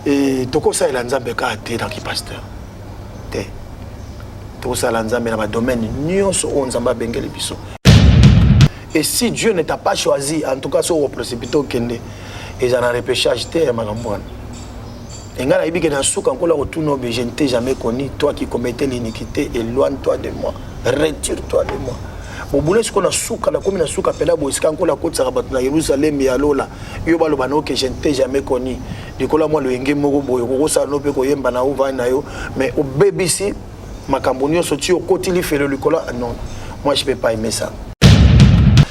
Et toko ça il nzambe ka te dans qui pasteur. Te. Toko ça nzambe dans ma domaine nyonso on nzamba bengeli biso. Et si Dieu ne t'a pas choisi, en tout cas sur le précipité au Kende, ils en ont repêchage te makamboana. Et nga na ibi ke na souka nkola otuno be je ne t'ai jamais connu, toi qui commettais l'iniquité, éloigne-toi de moi, retire-toi de moi. Bobule siko na souka na komi na souka pela boisika nkola kotsa bato na Yerusalem ya lola. Yo balo bano que je ne t'ai jamais connu. Dikola moi le ngé moko boyo ko sa no pe ko yemba na uva na yo, mais au BBC makambo nyonso ti okotili felo likola non. Moi je peux pas aimer ça.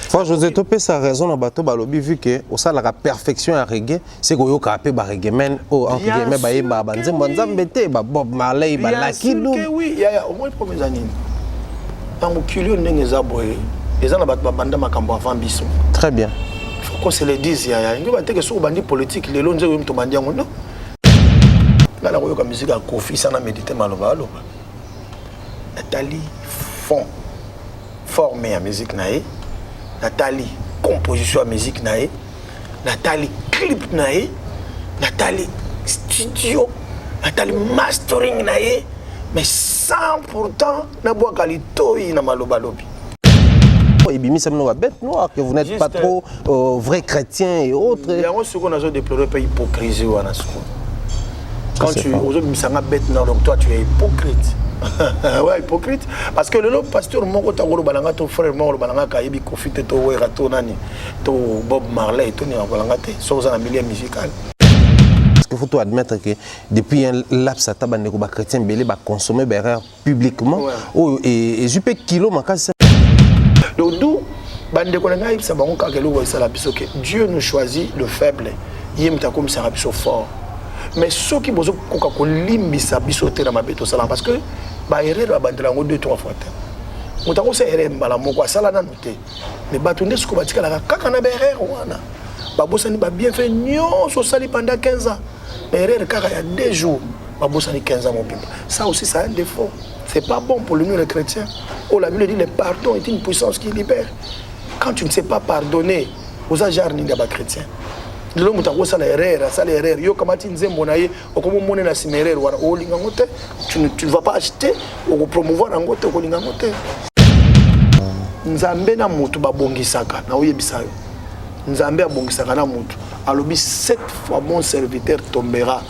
Frère José Topé sa raison dans bateau balobi vu que au ça la perfection à reggae c'est ko yo ka pe ba reggae men o entre guillemets ba yeba ba nzembo nzambete ba Bob Marley ba Lucky Dube. Oui, ya au moins premier année. En culio ndenge za boye. Les gens ba banda makambo avant biso. Très bien. Il faut qu'on se le dise ya. Ngo ba teke so bandi politique les lonze yo mto bandi ngo non. Là la ko yo ka musique à Kofi ça na méditer maloba aloba. Nathalie fond formé à musique nae. Nathalie composition à musique nae, Nathalie clip nae, Nathalie studio, Nathalie mastering nae, mais sans pourtant na boa kalito na maloba lobi. Et bien ça me bête noire que vous n'êtes pas trop vrai chrétien et autres. Il y a ce qu'on a déploré pas hypocrisie ou anasco. Quand tu aujourd'hui misanga bête noire donc toi tu es hypocrite. Ouais, hypocrite. Parce que le pasteur Moko Tagoro Balanga, ton frère Moko Balanga, Kaibi Kofite, to Werato Nani, to Bob Marley, to Nina Balangate, sont en milieu musical. Parce qu'il faut admettre que depuis un laps à tabac, les chrétiens belé va consommer berreur publiquement. Et je peux kilo ma case. Donc d'où bande konanga ça va encore que l'eau ça la biso que Dieu nous choisit le faible. Yem ta comme ça biso fort. Mais ceux qui bozo koka ko limbisa biso te na mabeto sala parce que ba erreur abandela ngo 2-3 fois. Mutako se erreur mbala moko sala na noté. Mais batunde siko batika la kaka na erreur wana. Ba bosani ba bien fait nyonso sali pendant 15 ans. Mais erreur kaka il y a 2 jours. Ba bosani 15 ans mon pimba. Ça aussi ça a un défaut. C'est pas bon pour nous les chrétiens. Oh la Bible dit le pardon est une puissance qui libère. Quand tu ne sais pas pardonner, aux agents ni ba chrétien. L'homme mutako sala erreur, yo kamati nzembo na ye okomo mone na simerere wana o linga ngote tu ne vas pas acheter ou promouvoir ngote ko linga ngote. Nzambe na mutu babongisaka na oyebisa yo. Nzambe abongisaka na mutu. Alobi 7 fois mon serviteur tombera.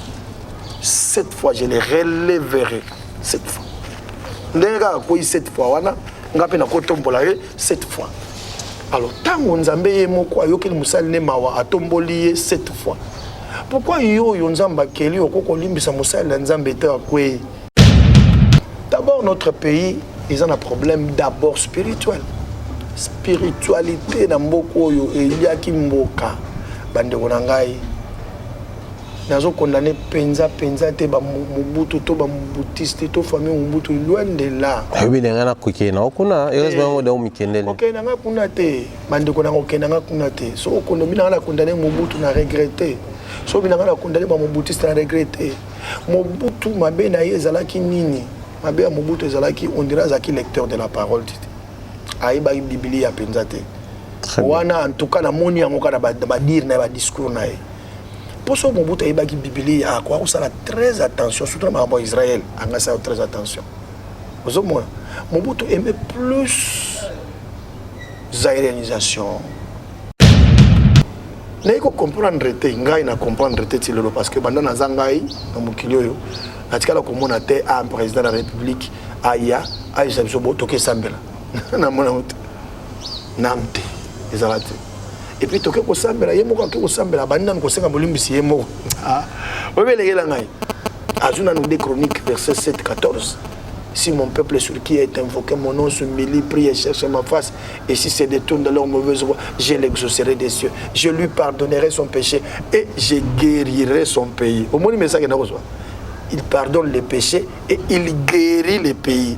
7 fois je le relèverai. 7 fois. Ndenga ko 7 fois wana ngape na ko tombola ye 7 fois. Alors, tant qu'on a mis moko ayoki musali ne mawa atomboli 7 fois. Pourquoi yo nzamba keli okoko limbisa musali nzambe te akwe? D'abord notre pays, ils ont un problème d'abord spirituel. Spiritualité na mboko yo il y a ki mboka bande konangai. Nazo condamné penza te ba Mobutu to ba Mobutiste to famille Mobutu loin de là. Oui, les gens qui na okuna heureusement de mikendele. OK nanga kuna te bande konanga OK nanga kuna te. So okonomi na condamné Mobutu na regretter. So binanga na condamné ba Mobutiste na regretter. Mobutu mabe na ye ezalaki nini? Mabe ya Mobutu ezalaki on dirait zaki lecteur de la parole. Aïba Biblia ya penza te. Wana en tout cas na moni yango kana ba dire na ba discours na ye. Pour ce Mobutu a dit Bible à quoi on a très attention surtout dans Israël on a très attention. Au moins Mobutu aimait plus zaïrénisation. N'est que comprendre te ngai na comprendre te tilelo parce que banda na zangai na mukilio yo atikala ko mona te un président de la République aya aisa biso botoke sambela na mona mutu namte ezalate. Et puis toke ko sambela yemo ko sambela banda ko senga bolimbisi yemo ah obelengela ngai azuna nous des chroniques verset 7-14. Si mon peuple sur qui est invoqué mon nom se m'humilie, prie et cherche ma face, et si se détourne de leur mauvaise voie, je l'exaucerai des cieux. Je lui pardonnerai son péché et je guérirai son pays. Au moins, il pardonne les péchés et il guérit les pays.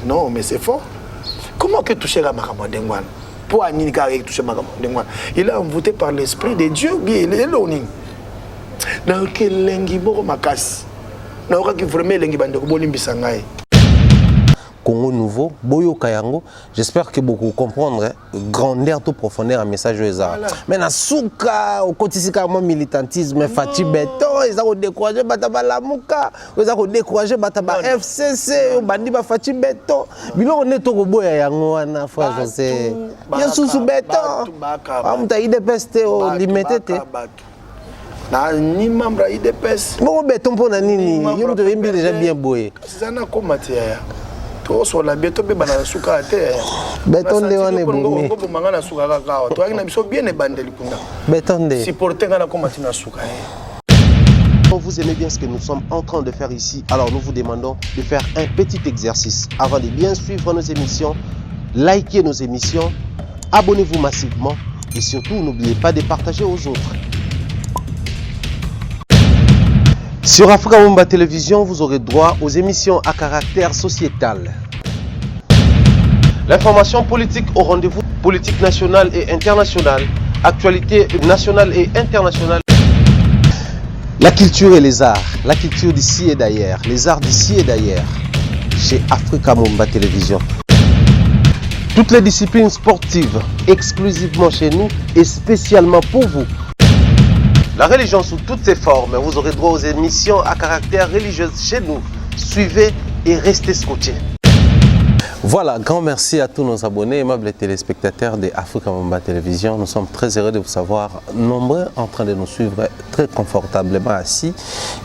Non, mais c'est fort. Comment que toucher la Makamandengwan? Pour Anika toucher Makamandengwan? Il a envoûté par l'Esprit de Dieu, il est l'oning. Dans quel lengi boro makas? Dans quel vraiment lengi bande ko bolimbisa ngai. Congo nouveau, Boyo Kayango. J'espère que beaucoup comprendre grandeur tout profondeur un message aux arts. Mais na souka au quotidien militantisme fati beton, ils ont découragé bataba lamuka, ils ont découragé bataba FCC, bandi ba fati beton. Bilo on est au boya yango wana frère José. Ya sous beton. Am ta ide peste o limité. Na ni membre IDPS. Bon béton pour na nini, yo devez déjà bien boyer. C'est ça comme matière. To so la béton be bana suka te. Béton de wana boumi. Ko manga na suka ka ka. To na biso bien e bandeli kuna. Béton de. Supporter ngana comme matina suka. Vous aimez bien ce que nous sommes en train de faire ici, alors nous vous demandons de faire un petit exercice avant de bien suivre nos émissions, likez nos émissions, abonnez-vous massivement et surtout n'oubliez pas de partager aux autres. Sur Africa Mumba Télévision, vous aurez droit aux émissions à caractère sociétal. L'information politique au rendez-vous, politique nationale et internationale, actualité nationale et internationale. La culture et les arts, la culture d'ici et d'ailleurs, les arts d'ici et d'ailleurs, chez Africa Mumba Télévision. Toutes les disciplines sportives, exclusivement chez nous et spécialement pour vous. La religion sous toutes ses formes, vous aurez droit aux émissions à caractère religieux chez nous. Suivez et restez scotchés. Voilà, grand merci à tous nos abonnés, aimables téléspectateurs de Africa Mumba Télévision. Nous sommes très heureux de vous savoir nombreux en train de nous suivre très confortablement assis.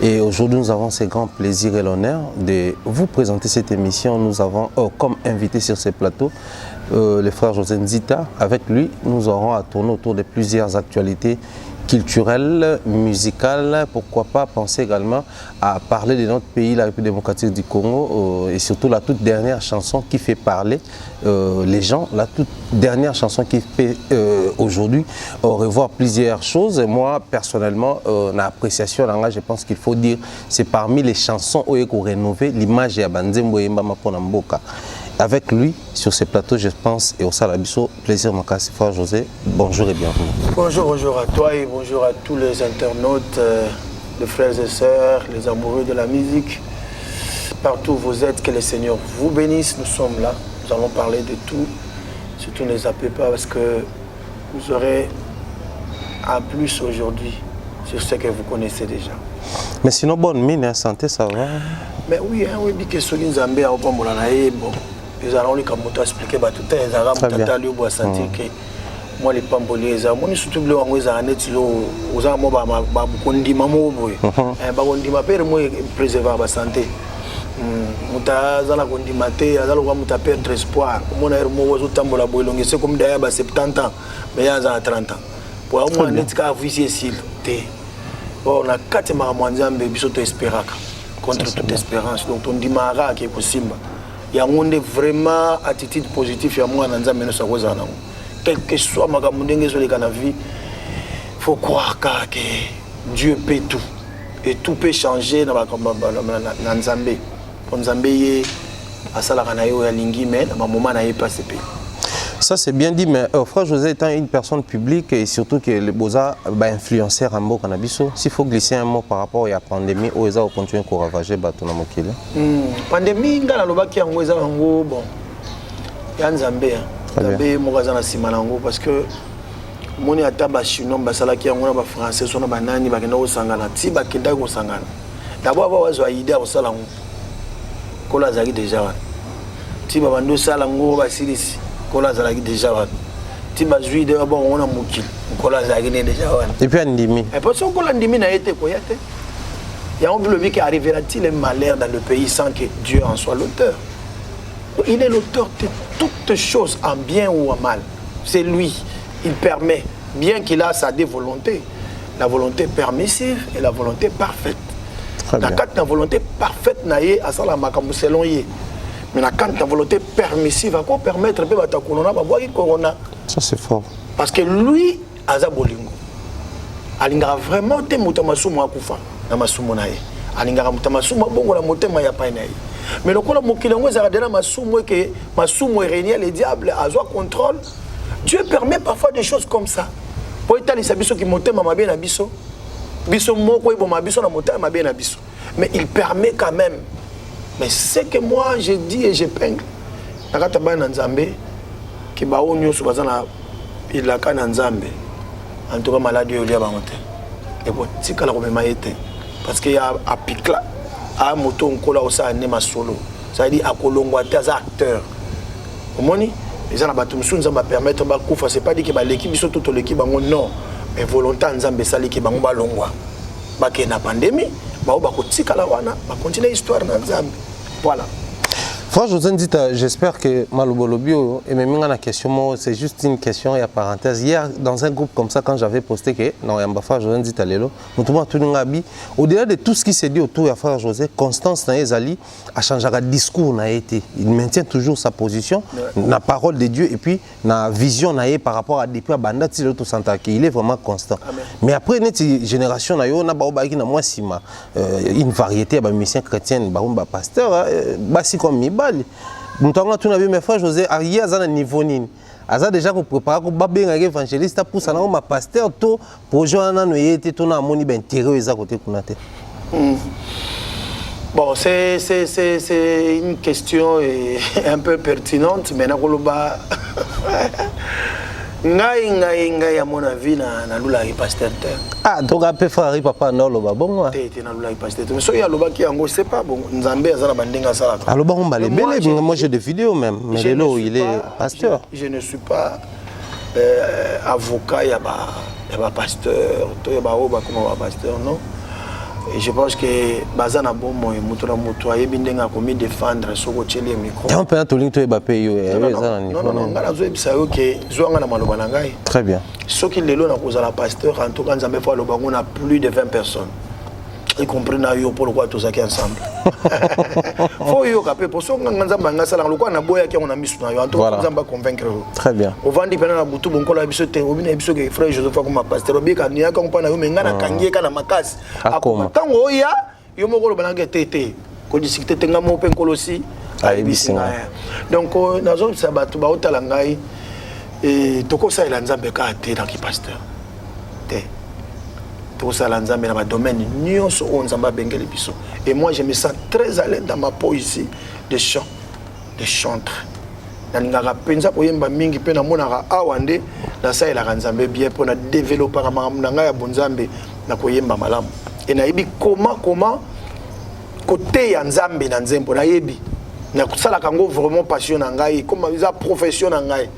Et aujourd'hui, nous avons ce grand plaisir et l'honneur de vous présenter cette émission. Nous avons comme invité sur ce plateau le frère José Nzita. Avec lui, nous aurons à tourner autour de plusieurs actualités culturelle, musicale, pourquoi pas penser également à parler de notre pays, la République démocratique du Congo, et surtout la toute dernière chanson qui fait parler les gens, la toute dernière chanson qui fait aujourd'hui revoir plusieurs choses. Et moi, personnellement, en appréciation, je pense qu'il faut dire c'est parmi les chansons où il faut rénover l'image de Banzembo et Mbama Ponamboka. Avec lui, sur ces plateaux, je pense, et au Salabiso, plaisir Makassi, frère José, bonjour et bienvenue. Bonjour, bonjour à toi et bonjour à tous les internautes, les frères et sœurs, les amoureux de la musique. Partout où vous êtes, que le Seigneur vous bénisse, nous sommes là, nous allons parler de tout. Surtout ne zappez pas parce que vous aurez un plus aujourd'hui sur ce que vous connaissez déjà. Mais sinon, bonne mine, santé, ça va? Mais oui, oui, que ce qui nous a mis à bon. Ils allons lui expliquer tout le temps, ils vont sentir que moi les pamboliers, moi surtout les gens qui ont net aux gens qui ont dit maman boy, qui ont peur moi préserver la santé. Mutazala kondi maté, azala kwa mutaperdre espoir. Mona ermo wazo tambola boy longue c'est comme d'ailleurs 70 ans, mais yaza 30 ans. Pour moi net ka visi sil té. Bon na kati ma mwanzambe biso to espéraka contre toute espérance. Donc on dit mara qui est possible. Il y a vraiment attitude positive à moi dans nzambe no sakoza na. Quel que soit ma kamundenge sur les canavi, faut croire que Dieu peut tout et tout peut changer dans na nzambe. Pour nzambe ye asala kana yo ya lingi mais na moment na ye passé. Ça c'est bien dit, mais frère José étant une personne publique et surtout que les beaux-arts influenceurs en mot cannabiso, s'il faut glisser un mot par rapport à la pandémie, où ils ont continué à ravager bateau na mokile. Pandémie ngala lobaki yango eza ngo bon. Ya nzambe nzambe mokaza na sima nango parce que moni ata ba chinois basalaki yango na ba français sona banani bakenda ko sangana ti bakenda ko sangana. D'abord ba wazo idée ko sala ngo. Kola zaki déjà wana. Ti ba bando sala ngo ba silisi. Kola zaki déjà wana. Ti ba jui de ba on a mokil. Kola zaki déjà wana. Et puis ndimi. Et parce que kola ndimi na été ko yate. Il y a un bleu qui arrivera-t-il un malheur dans le pays sans que Dieu en soit l'auteur? Il est l'auteur de toutes choses, en bien ou en mal. C'est lui. Il permet, bien qu'il a sa dévolonté, la volonté permissive et la volonté parfaite. La volonté parfaite, mais la volonté permissive va permettre de corona. Ça c'est fort. Parce que lui, Azabolingo, alingara vraiment te mutamasumu akufa na masumu naye. Alingara mutamasumu bongo la motema ya pa naye. Mais le kola mokilango za dela masumu que masumu régner le diable azwa contrôle. Dieu permet parfois des choses comme ça. Pour étaler sa biso qui motema mabe na biso. Biso moko ibo mabiso na motema mabe na biso. Mais il permet quand même. Mais c'est que moi je dis et je peigne nakata bana nzambe ki ba onyo so bazana ilaka na nzambe en tout cas maladie yo lia bango te et bon tika la ko mema ete parce que ya apikla a moto nkola osa ne masolo ça dit akolongwa te za acteur omoni les ana bato musu nzamba permettre ba kufa c'est pas dit que ba l'équipe biso tout l'équipe bango non mais volonté nzambe sali ki bango ba longwa ba ke na pandémie ba ko tika la wana ba continuer histoire na nzambe voilà. Frère José Ndita, j'espère que Malobolobio et même la question, c'est juste une question et à parenthèse. Hier, dans un groupe comme ça, quand j'avais posté que non, il y a un frère José Ndita Lelo, au-delà de tout ce qui s'est dit autour de frère José, Constance Naezali a changé de discours. Il maintient toujours sa position, la parole de Dieu et puis la vision par rapport à depuis Banda il est vraiment constant. Amen. Mais après, notre génération, on a une variété de missions chrétiennes, de pasteurs, comme Miba. Nous avons tout vu mes frères José arrivé à un niveau nini. Aza déjà pour préparer pour babé un évangéliste pour ça na pasteur to pour joindre nous était tout na moni ben intérêt à côté kunate. Bon, c'est une question un peu pertinente mais na koloba ngai à mon avis na lula pasteur. Ah donc après frère papa na loba bon té na lula pasteur. Mais so ya loba ki yango c'est pas bon. Nzambe azana bandenga sala. Alors bon ba lebele moi j'ai des vidéos même mais lelo il est pasteur. Je ne suis pas avocat ya ba pasteur, to ya ba oba comme ba pasteur non. Et je pense que bazana bon moi mutura mutua yebindenga komi défendre soko tcheli micro. On peut tout to ba payo non ngala zo ebisa yo ke zwanga na maloba na ngai. Très bien. Soki lelo na kozala pasteur en tout cas nzambe fa loba on a plus de 20 personnes. Y compris na yo pourquoi tous qui ensemble. Faut yo kapé pour so nzamba ngasala lokwa na boya ki on a misu na yo en tout cas nzamba convaincre. Très bien. Au vandi pena na butu bonko la biso te obina biso ke frère Joseph comme pasteur obika ni aka mpana yo mengana kangie kana makasi. Akoma tango ya yo moko lo bananga tete ko discuter tenga mo pe kolosi ayibisinga. Donc nazo sabatu ba otala ngai et toko sa ila nzambe ka te dans ki pasteur. Te tout ça dans le domaine nyonso onzamba bengeli biso et moi je me sens très à l'aise dans ma poésie de chant de chantre nangaka penza koyemba mingi pe na monaka awande na sa ila nzambe bien pour na développer nanga ya bonzambe na koyemba malamu et na yebi comment côté ya nzambe na nzembo na yebi na kusala kango vraiment passion na ngai comme ça profession na ngai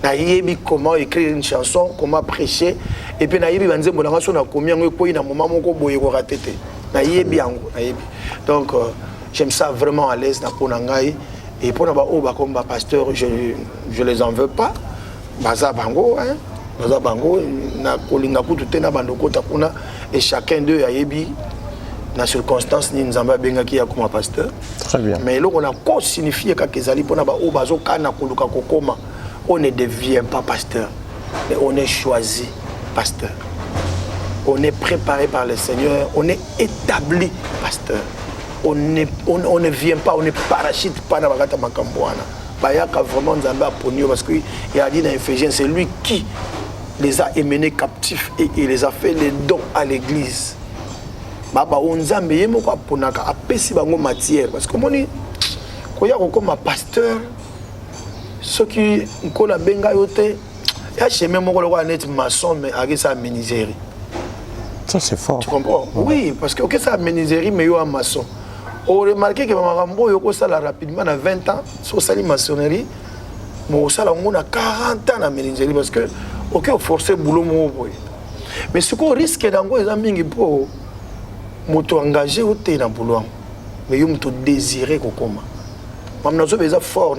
na yebi comment écrire une chanson, comment prêcher et puis na yebi banzembo na ngaso na komi yango ko ina moment moko boye ko ratete na yebi yango na yebi donc j'aime ça vraiment à l'aise na pona ngai et pona ba oba comme ba pasteur je les en veux pas baza bango hein baza bango na kolinga kutu te na bandoko ta kuna et chacun d'eux a yebi na circonstance ni nzamba benga ki ya comme pasteur. Très bien. Mais là on a quoi signifier ka kezali pona ba oba zo kana koluka kokoma. On ne devient pas pasteur, mais on est choisi pasteur. On est préparé par le Seigneur, on est établi pasteur. On ne vient pas, on ne parachute pas dans la Makambouana. Bayaka vraiment Nzamba Ponyo parce qu'il a dit dans Éphésiens, c'est lui qui les a émenés captifs et il les a fait les dons à l'église. Baba Nzambe yemoko ponaka apesi bango matière parce que moni koya comme pasteur. Ce qui nkola benga yote ya chemin moko lokwa net maçon mais avec sa menuiserie. Ça c'est fort. Tu comprends? Oui, parce que OK ça menuiserie mais yo un maçon. On remarque que makambo yoko sala rapidement à 20 ans sur sali maçonnerie. Mo sala ngona 40 ans na menuiserie parce que OK forcer boulot mo boy. Mais ce qu'on risque dango eza mingi po moto engagé oté na boulot. Mais yo moto désirer kokoma. Fort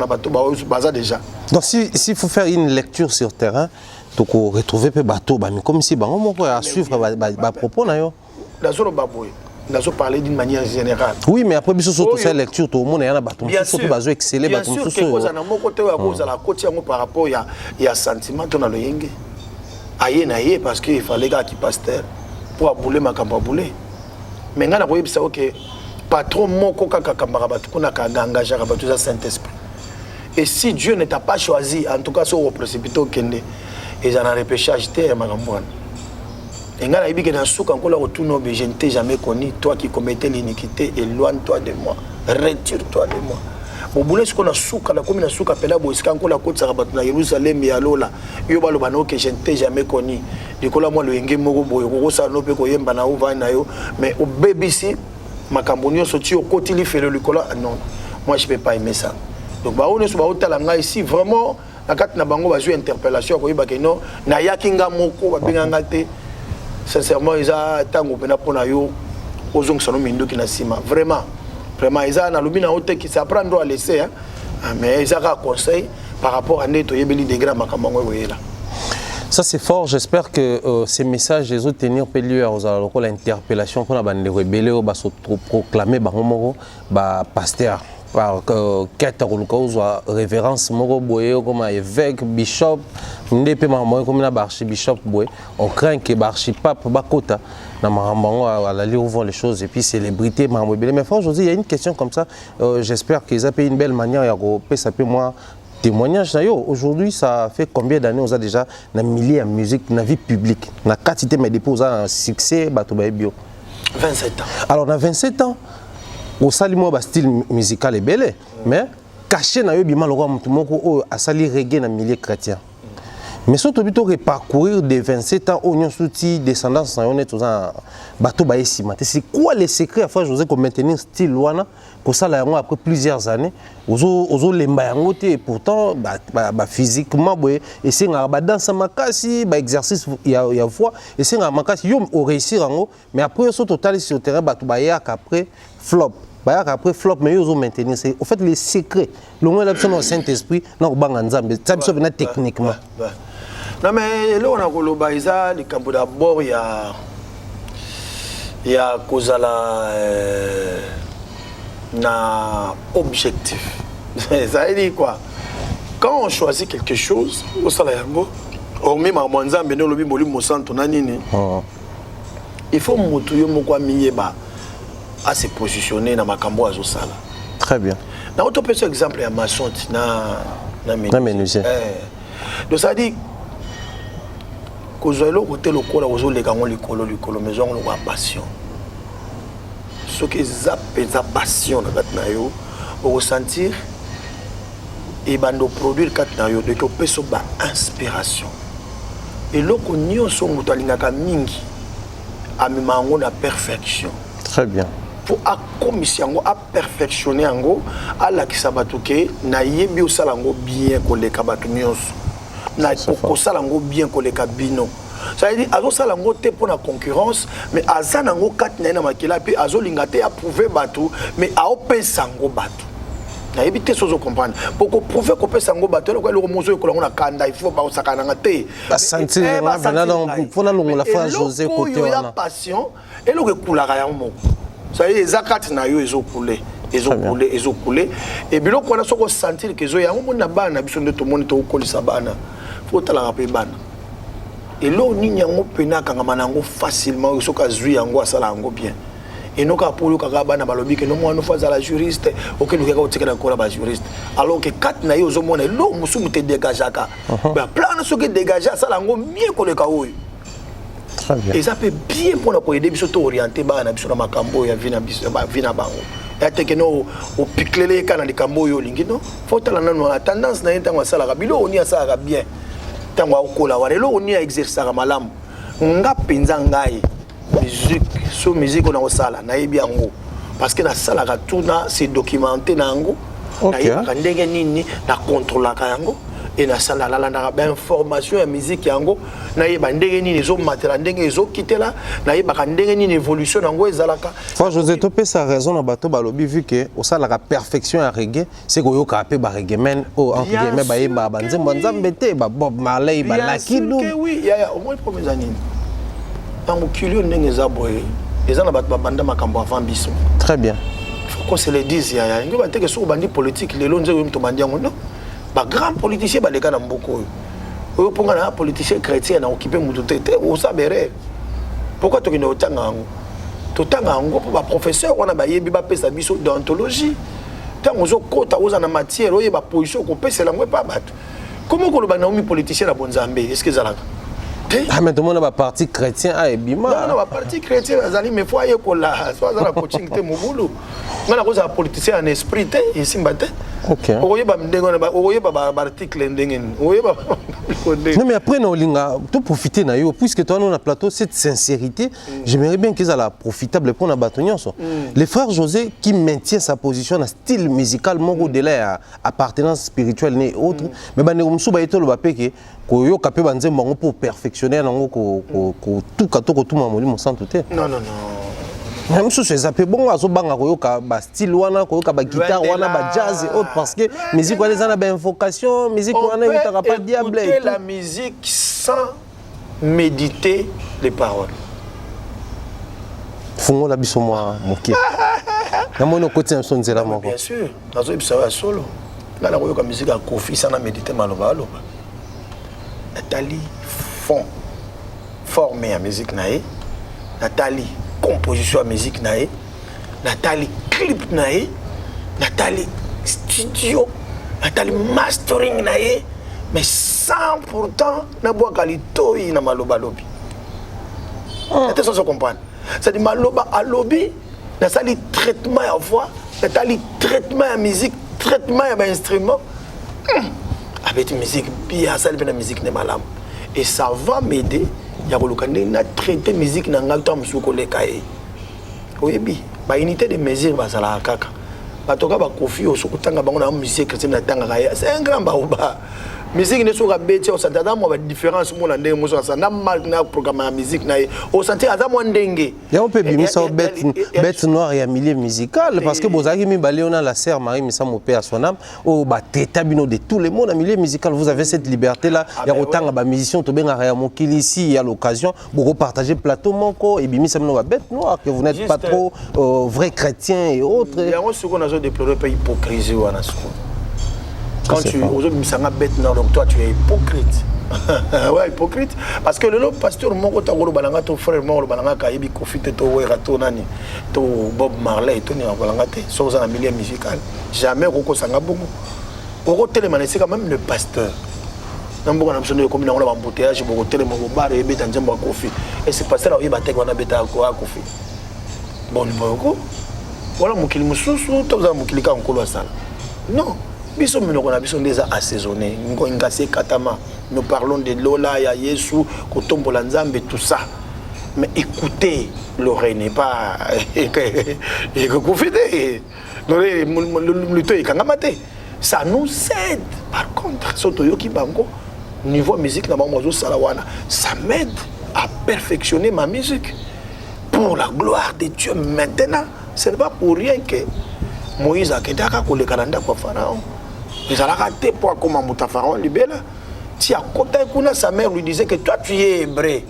déjà. Donc s'il faut faire une lecture sur terrain, tu peux retrouver peu bateau comme si on peut suivre ba propos na yo. Nous avons parlé d'une manière générale. Oui, mais après, surtout cette lecture, tout le monde est en bateau. Bien sûr, exceller. Bien sûr, quelque chose à mon côté, à cause de la côte, par rapport à sentiment, on a le yenge. Aïe, naïe, parce qu'il fallait qu'il passe terre pour abouler ma camp abouler. Mais on a vu ça, ok. Patron moko kaka kamarabatu kuna kaganga rabatu za Saint-Esprit. Et si Dieu ne t'a pas choisi, en tout cas sur le précipité au Kende, ils en ont repêchage terre magambouane. Et ngala ibi ke na souka nkola otuno be je ne t'ai jamais connu, toi qui commettais l'iniquité, éloigne-toi de moi, retire-toi de moi. bobule siko na suka la komi na suka pela boisika nkola kotsa bato na Yerusalem ya lola yo baloba no que je ne t'ai jamais connu dikola moi le ngé moko boyo ko sa no pe ko yemba na uva na yo mais au BBC makambo nyonso ti okotili felo likola non moi je peux pas aimer ça donc ba on so ba otala nga ici vraiment na kat na bango ba jouer interpellation ko yeba ke non na yakinga moko ba binganga te sincèrement isa tango pena pona yo ozong sano mindo ki na sima vraiment isa na lobina ote qui s'apprendre à laisser hein mais isa ka conseil par rapport à neto yebeli degré makambo ngoyela. Ça c'est fort, j'espère que ces messages les autres tenir lieu aux aloko l'interpellation qu'on a bande rebelle au bas proclamer bango ba pasteur par quête ou révérence moko boye comme évêque bishop ndepé maman comme na archibishop boye on craint que archipape bakota na marambango à la lire ouvrir les choses et puis célébrité maman mais franchement aujourd'hui il y a une question comme ça j'espère qu'ils appellent une belle manière ya ko ça peut moi témoignage. Aujourd'hui, ça fait combien d'années on a déjà dans milliers de musique, dans la vie publique, dans la quantité de dépôts, un succès, 27 ans. Alors, dans 27 ans, au salimo le style musical est bel, mais caché dans le bima le roi mutumoko a sali reggae dans milieu chrétien. Mais surtout plutôt parcourir des 27 ans où nous souti descendance on est tous en bateau baïsima. C'est quoi les secrets à faire José pour maintenir style loana pour ça là après plusieurs années ozo lemba yango et pourtant physiquement boy et c'est nga danse makasi exercice il y a fois et c'est nga makasi yo au réussir yango mais après au total sur terrain bateau bayak après flop. Après flop mais ils ont maintenu c'est au fait les secrets le moins l'option au Saint-Esprit non banga nzambe ça biso bina techniquement non mais là on a koloba isa les campo d'abord il y a kozala na objectif ça veut dire quoi quand on choisit quelque chose au salayango au même à nzambe no lobi boli mosanto na nini il faut mutu yo moko miyeba à se positionner dans makambo azo sala. Très bien. Na autre petit exemple ya maçon na menuisier. Donc ça dit que zolo côté lokola ozo le kango likolo maison lo wa passion. Ce que za passion na kat na yo au ressentir et bando produire kat na yo de ko peso ba inspiration. Et loko nyonso mutalinga mingi amimango na perfection. Très bien. Pour accomplir à perfectionner ango à la qui sabatuke na yebi osalango bien koleka batu nyonso na kosalango bien koleka bino ça veut dire azo salango te pour la concurrence mais azanango kat na makila pe azo lingate approuver batu mais a opesango batu na yebi te sozo comprendre pour ko prouver ko pesango batu le ko mozo ko na kanda il faut ba osakana ngate sentir na donc pour na longo la phrase José côté wana passion et le ko kulaka ya moko. Ça y est, zakati na yo ezokoule et biloko wana soko sentir que zo ya mona bana biso ndeto moni to kolisa bana faut tala rapé bana et lo ni nyango pena kanga manango facilement soka zui yango asala yango bien et noka polo kaka bana balobi que no mwana faza la juriste okelo kaka otikana kola ba juriste alors que kat na yo zo mona lo musumu te dégagaka ba plan soki dégager asala yango mieux ko le kaoyo. Et ça peut bien pour nous aider à orienter sur ma cambo et vina bango. Et que nous au piquer les canaux de cambo yo lingi non. Faut la tendance na yenta wa sala bilo oni asala bien. Tango okola wa lelo oni exercer malamu. Nga penza ngai musique so musique on a sala na yebi yango parce que na sala ka tuna c'est documenté na yango. Na yeba ndenge nini na contrôler ka yango. Et na sala la information et musique yango na yeba ndenge nini zo matela ndenge zo kitela na yeba ndenge nini évolution yango ezalaka. Faut José topé sa raison na bato balobi vu que au sala la perfection à reggae c'est ko yo ka pe ba reggae men o entre guillemets ba yeba banzembo nzambe te ba Bob Marley ba Lakidu. Oui, il y a au moins premier année. Tango kilio ndenge za boye ezana bato ba banda makambo avant biso. Très bien. Faut qu'on se le dise ya ngo ba te que so bandi politique lelo nze yo mto bandiango non. Ba grand politicien ba leka na mboko oyo ponga na politicien chrétien na occupé mututete o sabere pourquoi to kino tanga ngo ba professeur on a ba yebi ba pesa biso d'ontologie tango zo kota oza na matière oye ba position ko pesa la ngwe pa bato comment ko lo ba na omi politicien na bonzambe est-ce que zalaka Ah, mais tout le monde a un parti chrétien à Ebima. Non, parti chrétien, mais il faut aller pour la coaching, c'est mon boulot. On a un politicien en esprit, ici, ok. Non, mais après, on a profité, puisque toi, on a plateau, cette sincérité, j'aimerais bien qu'ils soient profitables pour nos bâtonnons. Les frères José qui maintient sa position dans style musical, au-delà appartenance spirituelle et autres, mais pour perfectionner tout non. Même si c'est ça, bon, à style, guitare, jazz et autres, parce que la musique, on a une invocation, la musique, on a pas diable. Écouter la musique sans méditer les paroles. Fongo la biso moi moké. Na mono côté son zela moko. Bien sûr, nazo ibisa solo. Là la koyoka musique à Kofi sans méditer maloba aloba. Nathalie fond formé à musique naé. Nathalie composition à musique naé. Nathalie clip naé. Nathalie studio. Nathalie mastering naé. Mais sans pourtant na boa kalito na maloba lobi. Est-ce que vous comprenez? C'est-à-dire maloba à lobby, na sali traitement à voix, na sali traitement à musique, traitement à instrument. Avec une musique bien, ça la musique n'est malam. Et ça va m'aider. Il y a le traiter musique na ngalto msuko le kae. Oyebi, ba unité de mesure ba sala kaka. Ba toka ba kofi o sokutanga bango na musique chrétien na tanga kae. C'est un grand baoba. Musique ne soit bête, on s'entend dans la différence mon andé mo ça na mal na programme la musique na on sentait à mo ndenge. Et on peut bien ça bête noire et milieu musical parce que bozaki mi balé on a la sœur Marie Missa mon père son âme au ba tétabino de tout le monde en milieu musical vous avez cette liberté là il y a autant ba musicien to benga ya mokili ici il y a l'occasion pour partager plateau moko et bimi ça no bête noire que vous n'êtes pas trop vrai chrétien et autres. Il y a ce qu'on a déploré pas hypocrisie ou anasko. Quand tu es bête, donc toi tu es hypocrite. Ouais, hypocrite. Parce que le pasteur, mon balanga, ton frère, mon balanga, Kaibi, Kofite, Nani, Bob Marley, Tony, sont dans un milieu musical. Jamais Roko Sangabongo. Au téléman, c'est quand même le pasteur. Dans beaucoup d'ambitions, comme on a un embouteillage, beaucoup de téléman, bar et bête en jambe à Kofi. Et c'est pasteur, il va te voir bête à Kofi. Bon, voilà, mon kilim sous, tout ça, mon kilika en colo sale. Non. Biso minoko na biso déjà assaisonné ngongase katama nous parlons de Lola ya Yesu kotombola nzambe tout ça mais écoutez l'oreille n'est pas ça nous aide par contre soto yoki bango niveau musique na bango salawana ça m'aide à perfectionner ma musique pour la gloire de Dieu maintenant ce n'est pas pour rien que Moïse a quitté le Canada pour Pharaon. Ils ont raté pour comment Mouta Pharaon libéra. Si à côté de sa mère lui disait que toi tu es hébreu.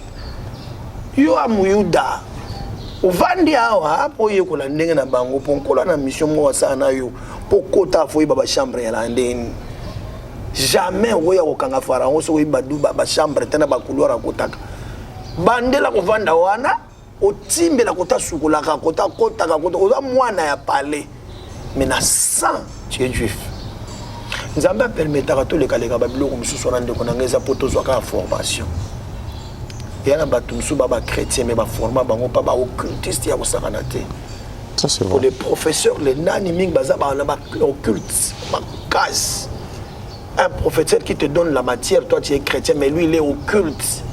Yo amuyuda. Au Vandia, pour y aller ndenge na bango pour kola na mission mo sana yo pour kota foi baba chambre ya landeni. Jamais oya okanga Pharaon so wi badu baba chambre tena ba couloir akotaka. Bandela ko vanda wana otimbe la kota sukula ka kota kota ka kota oza mwana ya palais. Mais na sang tu es juif. Nzamba permettra tous les collègues babilo comme sous son ande konangeza poto zwaka formation. Et na batum sou baba chrétien mais ba forma bango pa ba occultiste ya kosakanate. Ça c'est pour les professeurs les nani ming baza ba na ba occulte ba case. Un professeur qui te donne la matière toi tu es chrétien mais lui il est occulte.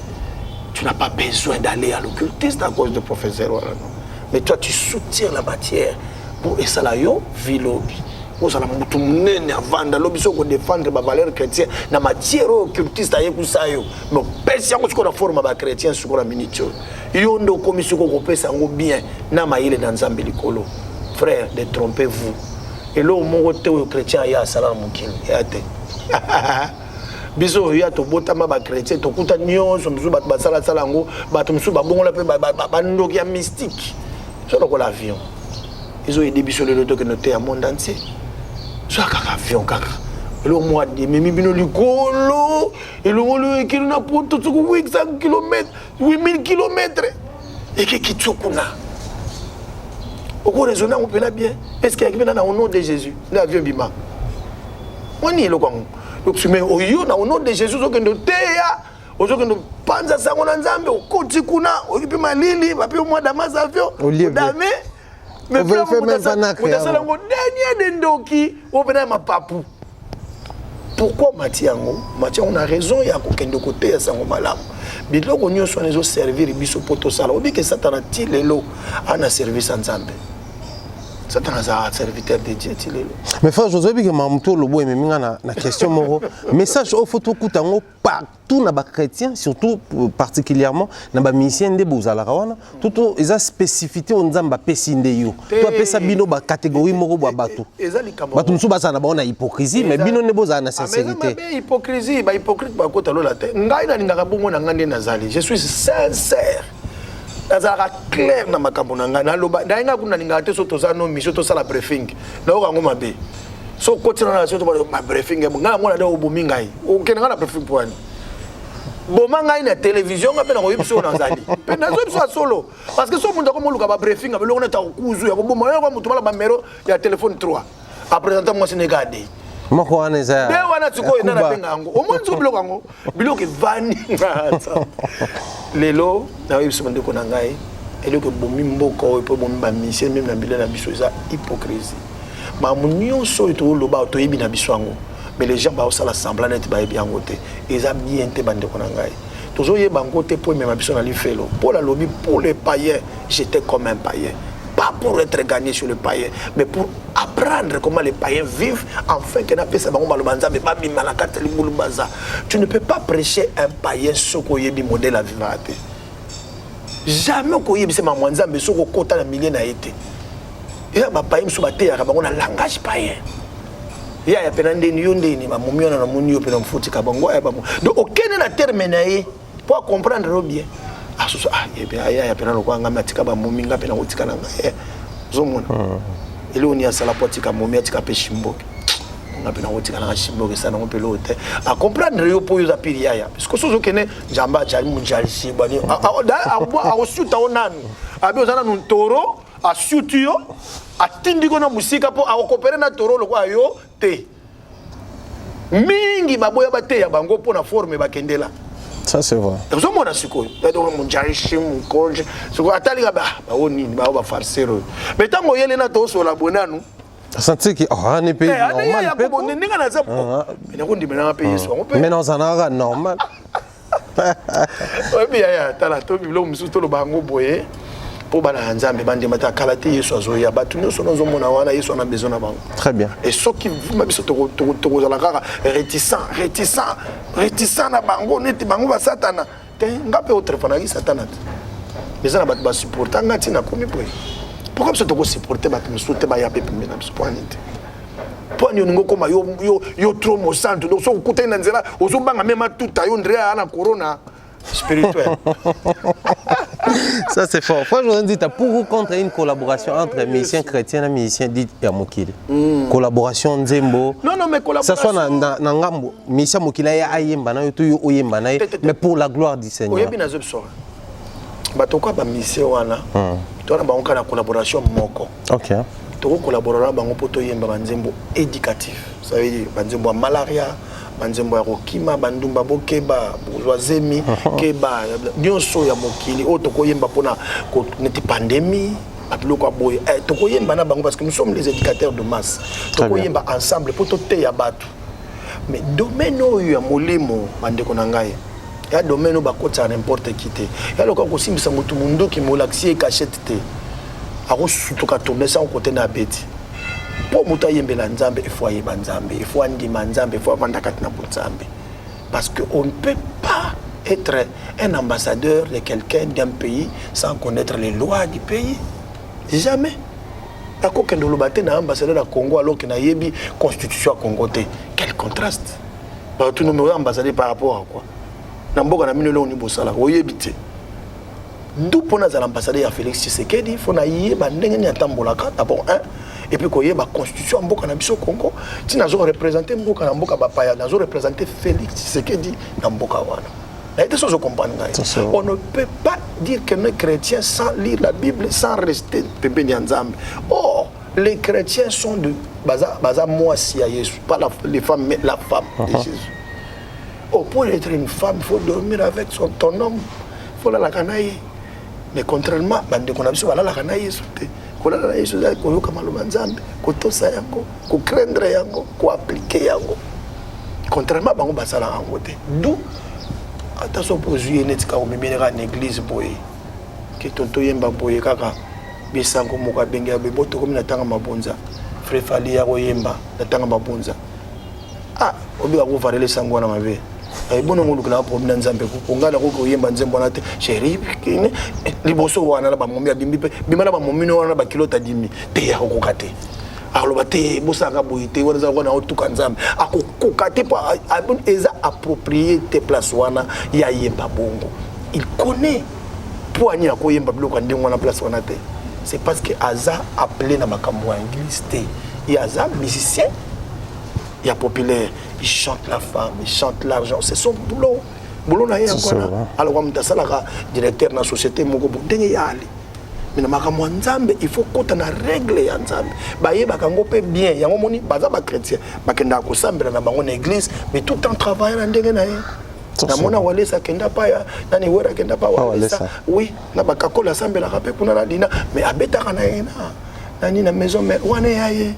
Tu n'as pas besoin d'aller à l'occultiste à cause de professeur voilà non. Mais toi tu soutiens la matière pour et ça là yo vilobi. Vous allez me tourner avant de défendre ma valeur chrétienne. Na matière occultiste aye kusayo. Mais personne ne connaît forme ma chrétien sur la minute. Yo ndo commission ko pesa ngo bien na maïle dans Zambie likolo. Frère, détrompez-vous. Et là mon côté chrétien ya salam mukili. Yate. Biso ya to botama ba chrétien to kuta nyonso mzu bat basala sala ngo bat msu ba bongola pe ba ndoki ya mystique. C'est donc l'avion. Ils ont aidé biso le loto que noté à monde entier. Ça kaka avion kaka. Le mois de mimi bino likolo et le molo qui na poto to 800 km 8000 km et qui tsukuna. Oko raisonner on peut la bien. Est-ce qu'il y a au nom de Jésus l'avion bima. On y est le kon. Donc mais au yo na au nom de Jésus que nous teya, au que nous panza sango na nzambe okoti kuna okipi malili bapi mwa damaza avyo dame mais vous ça lango dernier dendoki o bena mapapu. Pourquoi Matiango on a raison ya kokende côté ya sango malamu biloko nyonso nezo servir biso poto sala obi que Satan ti lelo ana service nzambe. Satan a serviteur de Dieu ti lelo. Mais frère Joseph que mamuto lobo ememinga na question moko message au photo kutango partout na ba chrétien surtout particulièrement na ba misien de bozala kawana tout eza spécificité on nzamba pesi ndeyo to pesa bino ba catégorie moko ba bato bato musu basana ba na hypocrisie mais bino ne bozala na sincérité hypocrisie ba hypocrite ba kota lola te ngai na lingaka bongo na ngande nazali je suis sincère. Nazara clair na makambo na nga na loba ndainga kuna lingaka te so toza no mission to sala briefing na okango mabe so kotina na so to ba briefing nga mona da obomi ngai o kenanga na briefing point boma ngai na télévision nga pe na koyibiso na zali pe na zo biso solo parce que so mundu ko moluka ba briefing ba lokona ta kuzu ya ko boma ya ko mutu mala ba mero ya téléphone 3 a présenter moi Sénégalais moko wana za de wana tsuko ina na penga ngo o monzo biloko ngo biloko vani ngata lelo na biso mande ko na ngai eloko bomi mboko po bomi ba mission même na bilela biso za hypocrisie ma munyo so to loba to yebi na biso ngo mais les gens ba osala semblant net ba yebi ngo te eza bien te bande ko na ngai tozo yeba ngo te po même biso na lifelo pour la lobby pour les païens j'étais comme un païen. Pas pour être gagné sur le païen, mais pour apprendre comment les païens vivent, afin que tu ne peux pas prêcher un païen ce qu'il y a modèle à vivre. Jamais qu'il y ait ma mwanza, mais ce qu'il y a milliers n'a été. Il y a un païen qui a un langage païen. Il y a un pénal de Nyonde, ma moumio na mounio, pénal fouti kabongo. Donc, aucun n'a terminé pour comprendre bien. Ah bien aya pena lokwanga matika ba mominga pena otika na ngai zomona ele oni asala potika momi atika pe shimboke nga pena otika na shimboke sana ngo pelo te a comprendre yo po yo za pili aya parce que sozo kene njamba jali munjali shibani a osuta onanu abi ozana no toro a sutio a tindiko na musika po a okopere na toro lokwa yo te mingi baboya bate ya bango po na forme bakendela. Ça c'est vrai. Vous avez mon asiko. Mon jarichim, mon conge. Ce qu'on attend les gars, bah oni, bah on va faire sérieux. Mais tant qu'on y est là, tous sur la bonne année. Senti que on est payé normal. Mais on dit maintenant payer soit on peut. Mais non ça n'a normal. Oui bien ya, t'as la tobi lo musu to lo bango boye. Pour bana nzambe bande mata kalate yeso azoya batu nyoso nozo mona wana yeso na besoin na bango. Très bien. Et ceux qui vont biso to la kaka réticent na bango neti bango ba satana te ngape autre fana ki satana. Mais ça na batu ba supporter ngati na komi boye. Pourquoi biso to supporter batu musu te ba ya pepe na biso poinite. Poinyo ngo koma yo trop mo santo donc so kuta na nzela ozo banga mema tuta yo ndrea na corona. Spirituel. Ça c'est fort. Moi je dis pour ou contre une collaboration entre musiciens chrétiens et musiciens dits Yamokili. Collaboration Nzembo. Non mais collaboration. Ça soit na ngambo musicien Mokila ya ayemba na yo to yo oyemba na mais pour la gloire du Seigneur. Oyebi na zebso. Batoko ba musicien wana. To na bango na collaboration moko. OK. To collaborer bango poto yemba banzembo éducatif. Ça veut dire banzembo malaria. Banzembo ya Rokima bandumba bokeba bozoazemi keba nyonso ya mokili o tokoyemba pona ko neti pandémie apiloko aboye tokoyemba na bango parce que nous sommes les éducateurs de masse tokoyemba ensemble poto te ya batu mais domaine oyo ya molimo bandeko na ngai ya domaine o bakota n'importe qui te ya loka ko simbisa mutu mundu ki molaxie cachette te ako sutuka tourner sans côté na beti. Pour muta yembela nzambe il faut yeba nzambe il faut andima nzambe il faut vanda katina nzambe parce que on ne peut pas être un ambassadeur de quelqu'un d'un pays sans connaître les lois du pays jamais ako kendo lobate na ambassadeur du Congo alors que na yebi constitution Congo te quel contraste ba tout nous ambassadeur par rapport à quoi na mboka na minelo ni bosala oyebi te ndu pona za l'ambassadeur ya Félix Tshisekedi faut na yeba ndenge ni atambolaka d'abord et puis qu'il y ait la constitution mboka na biso Congo ti nazo représenter mboka na mboka bapaya nazo représenter Félix Tshisekedi na mboka wana na été chose comprendre on ne peut pas dire que les chrétiens sans lire la Bible sans rester pembeni nzambe oh les chrétiens sont de baza moi si à Jésus pas les femmes mais la femme de Jésus Oh, pour être une femme, il faut dormir avec ton homme. Il faut la canaille. Mais contrairement, bande qu'on a vu, voilà la canaille. Qu'on a la canaille, qu'on a comme le manzambe, qu'on tosa yango, qu'on craindre yango, qu'on applique yango. Contrairement, on va ça la rencontrer. D'où, attention pour jouer net quand on met bien en église boy, que tonto yemba boy kaka, bisango moka benga beboto comme na tanga mabonza, frère fali ya yemba na tanga mabonza. Ah, obi ka ko varele sango na mabe. Ay bono ngulu kana problème nzambe ko ngala ko yemba nzembo na te chéri kine liboso wana ba momi abimbi pe bimala ba momi no wana ba kilota dimi te ya ko kate. Alors bate bosanga boyite wana za wana otuka nzambe akokoka te pa eza approprié te place wana ya yemba bongo. Il connaît poigné à ko yemba biloko ndenge wana place wana te. C'est parce que Aza appelé na makambo église te. Il y a Aza musicien. Il y a populaire, il chante la femme, il chante l'argent, c'est son boulot. Boulot na yé encore. Alors comme ta salaka directeur na société moko bondenge yali. Mais na makambo nzambe il faut kota na règle ya nzambe. Ba yé bakango pe bien, yango moni baza ba chrétien. Bakenda ko sambela na bango na église, mais tout en travaillant na ndenge na yé. Na mona walesa kenda pa ya nani wera kenda pa walesa. Oui, na bakakola sambela kapé kuna na dina, mais abetaka na yé na. Nani na maison mère wana ya yé.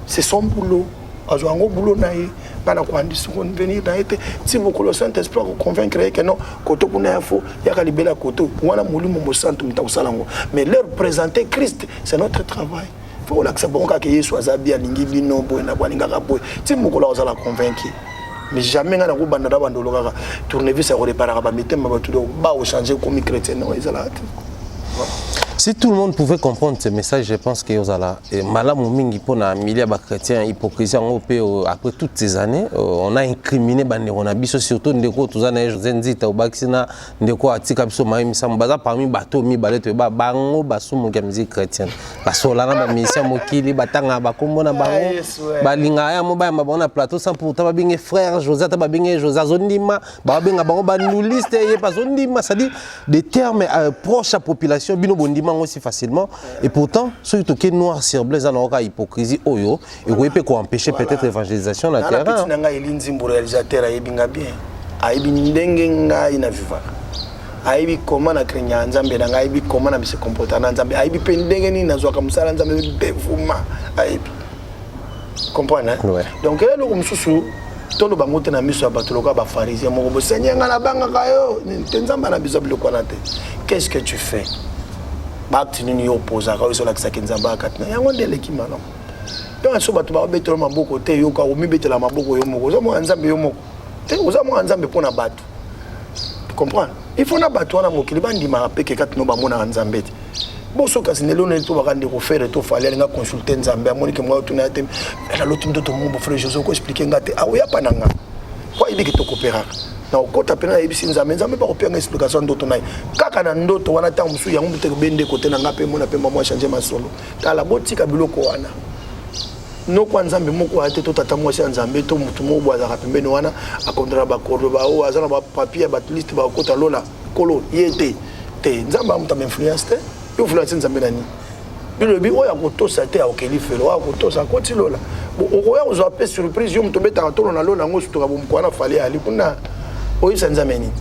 C'est son boulot. Azoango boulot naïe, bana ko andi siko venir na été si beaucoup le Saint-Esprit ko convaincre que non koto kuna fo ya ka libela koto wana mulimo mo santu mtakusalango mais leur présenter Christ c'est notre travail faut l'accepter bon ka que Yesu azabi alingi bino boy na kwaninga ka boy si beaucoup la ozala convaincre mais jamais ngana ko banda da bandolo kaka tournevis a réparer ba mitema ba tout ba o changer comme chrétien non ezala. Si tout le monde pouvait comprendre ce message, je pense que Malamu Mingi pour na milliers de chrétiens hypocrisie après toutes ces années, on a incriminé Banderonabiso surtout ndeko tuzana José Nzita Obaxina ndeko atika biso maïmi sambaza parmi bateau mi balete ba bango basumu ya musique chrétienne. Basolana ba mission mokili batanga bakombona bango balinga ya moba mabona plateau sans pourtant ba binge frère José ta ba binge José Zondima ba binga bango ba nous liste ye pas Zondima, ça dit des termes proches à la population bino bondima aussi facilement et pourtant ceux qui noir sur blanc ça n'a hypocrisie oyo et vous pouvez empêcher peut-être l'évangélisation la terre. Petit nanga elinzi mbo réalisateur ayebinga bien ayebi ndenge nga ina viva ayebi comment na krenya nzambe na ayebi comment na bise comporter na nzambe ayebi pe ndenge ni nazwaka musala nzambe devuma ayebi comprendre donc là le mususu tolo bango te na miso ya bato loka ba pharisien moko bo seigneur nga na banga kayo nzamba na biso biloko na te. Qu'est-ce que tu fais? Bakti nini opposa ka oso la kisaki nzamba katina yango ndele kimana donc so bato ba betela maboko te yoka o mi betela maboko yo moko zo mo nzambe yo moko te oza mo nzambe pona bato comprendre il faut na bato na mokili bandima peke katino ba mona nzambe te boso kasi nelo ne to bakande ko faire to fallait nga consulter nzambe amoni ke moi tuna te la lotim to mo frère José ko expliquer ngate aoya pananga kwa ibiki to coopérer na okota pena ebisi nzambe nzambe ba kopia explication ndoto nayi kaka na ndoto wana tangu musu yango muteke bende kote na ngape mona pemba mwa changer masolo tala botika biloko wana no kwa nzambe moko ate to tata mwa nzambe to mutu mo bwa za pembeni wana akondra ba kordo ba o azana ba papier ba liste ba kota lola kolo yete te nzambe amuta influence te yo influence nzambe nani bilo bi oya kotosa te akeli felo wa kotosa koti lola oya ozo pe surprise yo muto beta tolo na lola ngo sutoka bomko na fali ali kuna oyi sanzameni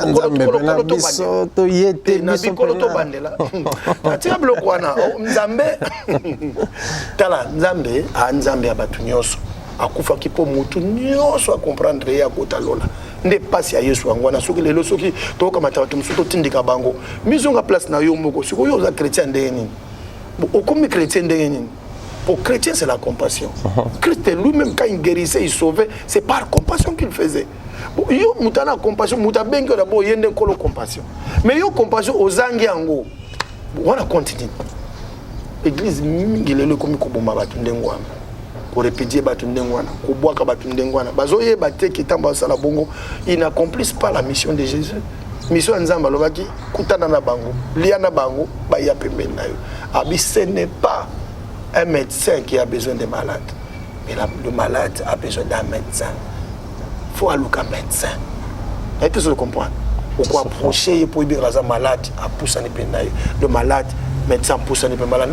nzambe pena biso to yete biso kolo to bandela atia bloko wana nzambe tala nzambe a nzambe ya batu nyonso akufa ki po mutu nyonso a comprendre ya kota lola nde pasi ya Yesu wangu wana soki lelo soki to kama tatu musuto tindika bango mizonga place na yo moko siko yo za chrétien ndenge nini okomi chrétien ndenge nini. Pour chrétien, c'est la compassion. Christ lui-même, quand il guérissait, il sauvait, c'est par compassion qu'il faisait. Yo mutana compassion, mutabengo d'abord yende kolo compassion. Mais yo compassion aux angiango. On a continué. L'église mingi lelo komi ko bomba batu ndengwana. Ko répéter batu ndengwana, ko boaka batu ndengwana. Bazoye baté ki tamba sala bongo, ils n'accomplissent pas la mission de Jésus. Mission nzamba lobaki kutana na bango, lia na bango, ba ya pembeni na yo. Abi ce n'est pas un médecin qui a besoin de malades. Mais le malade a besoin d'un médecin. Il faut aller à un médecin. Est-ce que vous comprenez? Pourquoi approcher pour dire que malade a poussé le malade, médecin pousse le malade.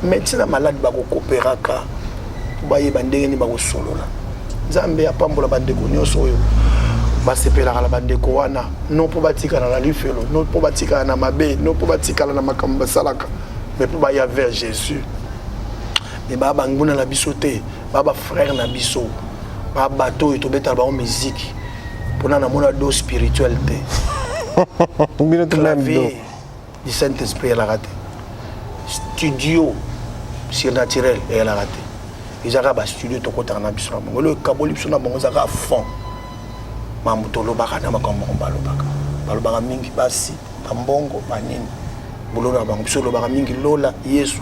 Le médecin malade va coopérer. baye bandenge ni ba ko solola nzambe apambola bandeko nyonso oyo basepelaka la bandeko wana non po batikala na lifelo non po batikala na mabe non po batikala na makambo basalaka mais po baya vers Jésus mais baba nguna na biso te baba frère na biso baba bato to betala ba musique pona na mona do spirituel te clavier du Saint-Esprit la raté studio surnaturel et la raté ils ont ba studio to kota na biso na le kaboli biso na bango za ka fond mamutolo baka na makambo balobaka mingi basi bambongo banini bolona bango biso lobaka mingi lola Yesu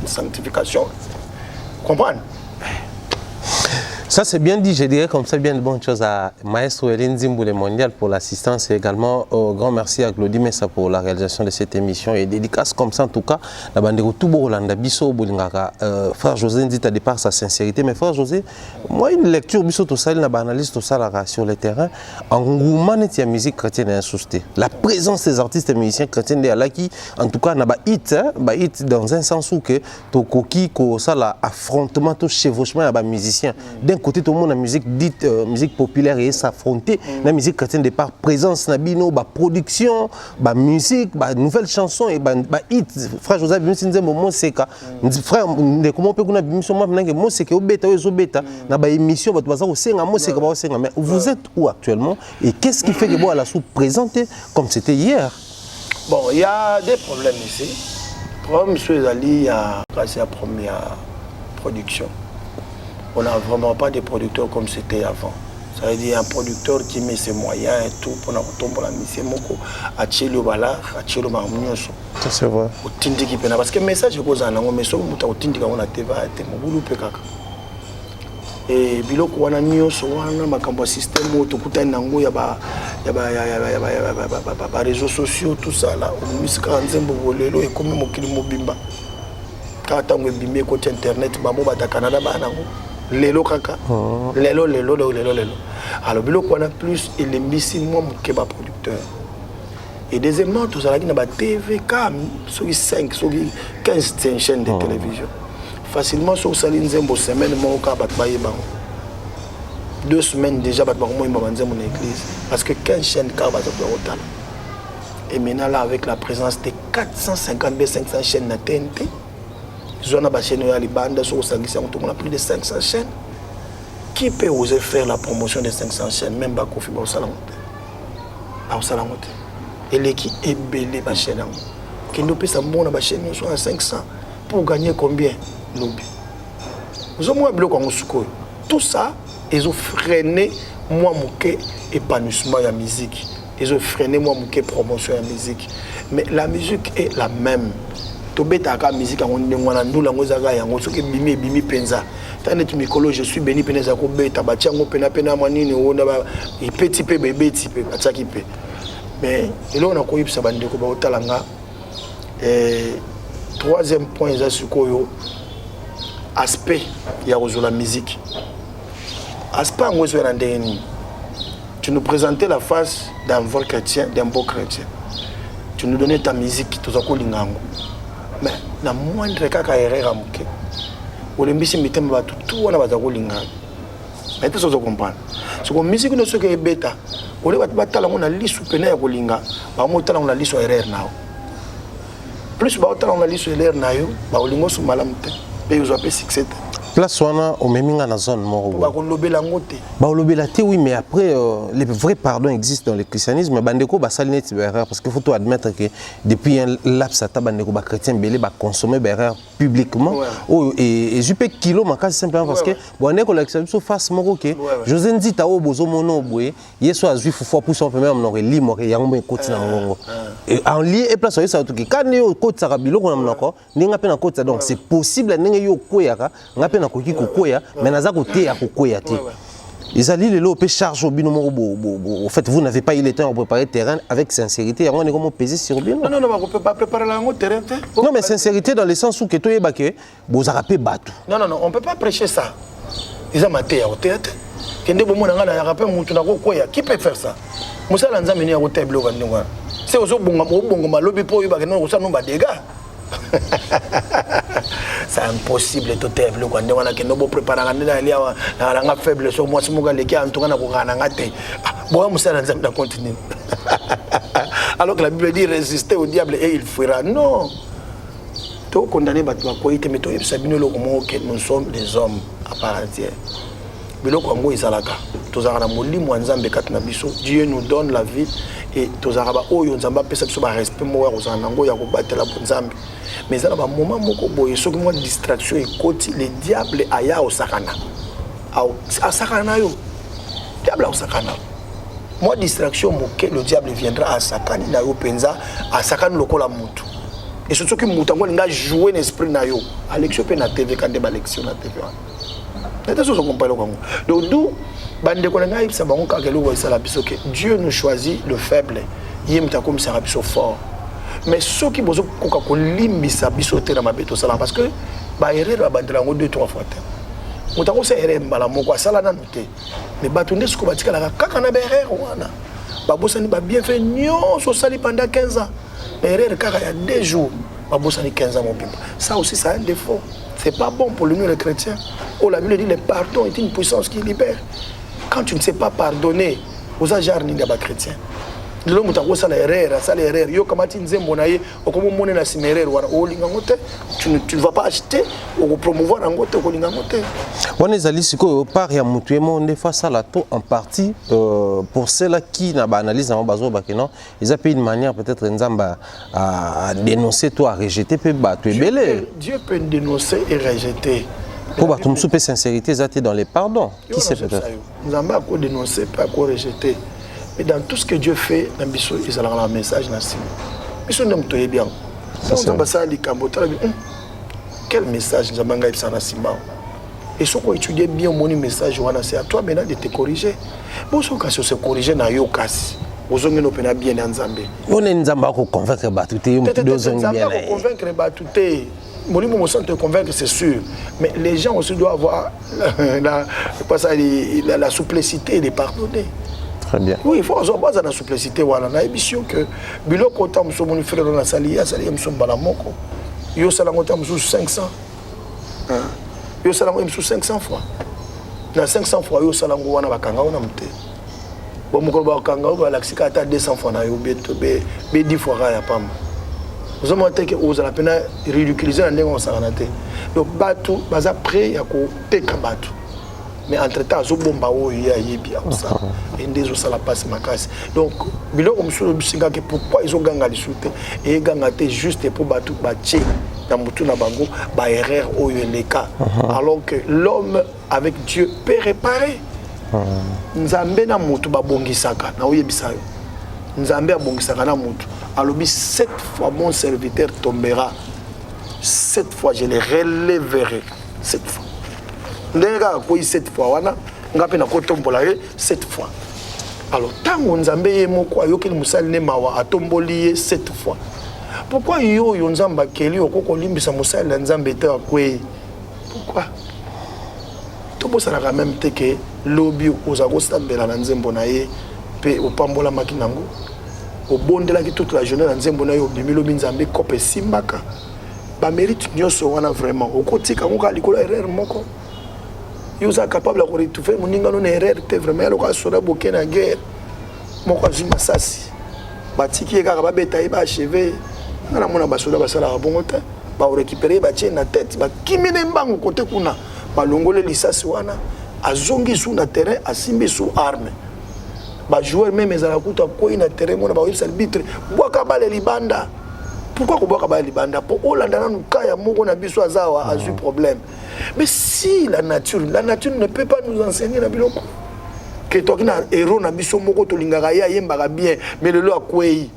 sanctification comprendre. Ça c'est bien dit, je dirais comme ça bien de bonnes choses à Maestro Hélène Zimboulé Mondial pour l'assistance et également grand merci à Claudie Messa pour la réalisation de cette émission et dédicace comme ça en tout cas la bande de tout Rolanda Bisso Bolingaka frère José dit à départ sa sincérité mais frère José moi une lecture Bisso tout ça une analyse tout ça sur le terrain en engouement de la musique chrétienne et société la présence des artistes et musiciens chrétiens de là qui en tout cas n'a pas hit dans un sens où que to koki ko ça la affrontement to chevauchement à ba musicien côté tout le monde la musique dite musique populaire et s'affronter la musique chrétienne de par présence na bino ba production ba musique ba nouvelle chanson et ba hit frère Joseph Biminsinze mo seka frère de comment peut kuna bimission moi nange mo seka obeta ozo beta na ba émission ba baza ko senga mo seka ba senga mais vous êtes où actuellement et qu'est-ce qui fait que bon la sous présenter comme c'était hier? Bon, il y a des problèmes ici. Comme monsieur Zali a passé la première production. On n'a vraiment pas de producteurs comme c'était avant. Ça veut dire un producteur qui met ses moyens et tout pour la mission à Tchelo Bala, à Tchelo Marmioso. Ça c'est vrai. Parce que le message est posé en anglais, mais sur le Tindi on a TV, Moboulou Pekaka. Et biloko wana nyoso wana makambo système to kutana nango ya ba réseaux sociaux tout ça là musique nzembo bolelo et comme mokili mobimba kata ngo bimé côté internet bamo bata Canada ba nango lelo kaka lelo alors biloko wana plus il est missing moi moké ba producteur et deuxièmement tout ça là qui na ba TV cam sur 5 sur 15 chaînes de télévision facilement sur Saline Zembo semaine mon cas bat baye bango 2 semaines déjà bat bango moi mon église parce que 15 chaînes car bat hôtel et maintenant là avec la présence de 450 500 chaînes na TNT zona ba chaîne ya libanda sur sangisa on a plus de 500 chaînes qui peut oser faire la promotion de 500 chaînes même ba kofi ba salon et les qui est belé ba chaîne qui nous peut ça mon ba chaîne soit à 500 pour gagner combien lobby. Nous avons tout ça, ils ont freiné moi mon épanouissement de la musique. Ils ont freiné moi mon promotion de la musique. Mais la musique est la même. Tu bêta la musique on nous la ngozaga yango soki bimi bimi penza. Tanet mikolo je suis béni penza ko bêta ba tiango pena pena manini ona ba petit peu bébé petit peu ataki pe. Mais et là on a ko yipsa bande ko ba otalanga troisième point c'est ce que aspect il y a la musique aspect en tu nous présentais la face d'un vrai chrétien d'un beau chrétien tu nous donnais ta musique tout ça mais la moindre cas erreur amuke olembisi mitemba batu tout wana bazakolinga mais tout ça comprendre ce que musique ne ce que bêta ole batala ngona lisu pena ya kolinga ba motala ngona lisu erreur nao plus ba otala ngona lisu erreur nayo ba olingo su malamte et vous avez succès. Place wana au meminga na zone moro. Ba ko lobela ngote. Ba lobela te oui mais après les vrais pardons existent dans le christianisme bandeko ba sali net erreur parce qu'il faut tout admettre que depuis un laps à bandeko ba chrétien belé ba consommer erreur publiquement et je peux kilo maka simplement parce que boneko l'exception face moro que José ndi ta o bozo mono boye yeso azui fufo pour son même non limo yango me koti na ngongo et en lié et place ça tout que quand yo koti sa bilo ko na mnoko ninga pe na koti donc c'est possible ninga yo koyaka ngape na koki kokoya mais naza kote ya kokoya te ils allaient le pe charge au bino en fait vous n'avez pas eu le temps de préparer le terrain avec sincérité on est comment peser sur bino non on peut pas préparer le terrain non mais sincérité dans le sens où que toi yeba que bozaka pe batu non on peut pas prêcher ça ils ont maté au théâtre kende bomo na ngana ya rapper mutu na kokoya qui peut faire ça musala nzambe ni ya ko table ko ndinga c'est ozo bonga malobi po yeba que non ça non ba dégâts c'est impossible tout est le quand on a que nous préparer na faible so moi simoga leki en tout cas na ko kana ngate bon musala nzambe continue alors que la Bible dit résister au diable et il fuira. Non. Tu es condamné à toi, mais tu es que nous sommes des hommes à part entière. Dieu nous donne la vie et tu as respect. Mais il y a un moment où il y a une distraction et le diable est au sakana. À sakana, diable au sakana. Moi, distraction, le diable viendra à sakani na yo penza, à sakani lokola mutu. Et surtout que mutango nga jouer l'esprit na yo. Alexio pe na TV quand débat élection na TV. C'est ça que je comprends. Donc d'où bande ko nga ibsa bango ka kelo ça la biso que Dieu nous choisit le faible. Yemta comme ça biso fort. Mais ceux qui bozo ko ko limbisa biso te na mabeto sala parce que ba erreur ba bande lango 2-3 fois. Mutango c'est erreur mbala moko sala na noté. Mais batunde ce ko batika la kaka na erreur wana. Babosani ba bien fait nyonso sali pendant 15 ans. Erreur kaka il y a 2 jours. Babosani 15 ans mon pimpa. Ça aussi ça a un défaut. C'est pas bon pour nous les chrétiens. Oh la Bible dit le pardon est une puissance qui libère. Quand tu ne sais pas pardonner, aux agents ni ba chrétien. L'homme t'a ça l'erreur, yo kamati nzembo na ye, okomo mona na simerero wana o linga ngote, tu ne vas pas acheter ou promouvoir ngote ko linga ngote. On est allé siko par ya mutu et monde face à la to en partie pour ceux-là qui n'a pas analysé en bazo ba non, ils ont une manière peut-être nzamba à dénoncer toi à rejeter peut ba tu es belé. Dieu peut dénoncer et rejeter. Pour battre une sincérité zati dans les pardons. Qui sait peut-être. Nzamba ko dénoncer pas ko rejeter. Et dans tout ce que Dieu fait, dans Bissou, ils ont un message dans Bissou n'aime pas bien. Quel message nous avons dans Simba? Et si on étudie bien mon message, c'est à toi maintenant de te corriger. Bon, si on se corriger dans Yokasi, vous avez bien dans Zambé. On est Nzamba pour convaincre Batouté. Nzamba pour convaincre Batouté. Mon sens te convaincre, c'est sûr. Mais les gens aussi doivent avoir la souplicité de pardonner. Très bien. Oui, il faut avoir la souplicité. On a l'ambition que Biloko tam so mon frère na salia salia mso balamoko. Yo salango tam sous 500. Yo salango sous 500 fois. Na 500 fois yo salango wana bakanga wana mte. Bon moko bakanga ba laxika ata 200 fois na yo beto be 10 fois ya pam. Vous avez montré que vous avez peine ridiculiser la ndenge on s'arrête. Donc batu baza prêt ya ko teka batu. Mais entre-temps, ils ont ça. Et la passe ma casse. Donc, pourquoi ils ont gagné les soutes et ils ont gagné juste pour battre les erreurs au cas. Alors que l'homme avec Dieu peut réparer. Nzambe na mutu ba bongisaka na oyebisa yo. Nzambe a bongisaka na mutu. Alobi 7 fois mon serviteur tombera. 7 fois je le relèverai. 7 fois. Ndega ko 7 fois wana ngape na ko tombola 7 fois. Alors tango Nzambe ye moko ayoki musali ne mawa atomboli 7 fois. Pourquoi yo Nzamba keli okoko limbisa musali na Nzambe te akwe? Pourquoi? Tobo ça la même te que lobby ozako stambela na Nzembo na ye pe opambola makinango. Obondela ki toute la journée na Nzembo na yo bimilo Nzambe kope simbaka. Ba mérite nyoso wana vraiment okotika ngoka likolo erreur moko. Ils sont capables de rétouffer mon ingano erreur te vraiment le cas sur la bouquet na guerre moko azuma sasi batiki eka ba beta iba achevé na mona basoda basala bongo te ba récupérer ba tien na tête ba kimine mbango côté kuna ba longole lisasi wana azongi sous na terrain asimbi sous arme ba joueur même ezala kuta ko ina terrain mona ba wisa arbitre boka ba le libanda. Pourquoi on boka ba libanda pour olanda na kaya moko na biso azawa a eu problème. Mais si la nature ne peut pas nous enseigner la biloko. Que toi qui na héros na biso moko to lingaka ya yembaka bien mais le lo akwei.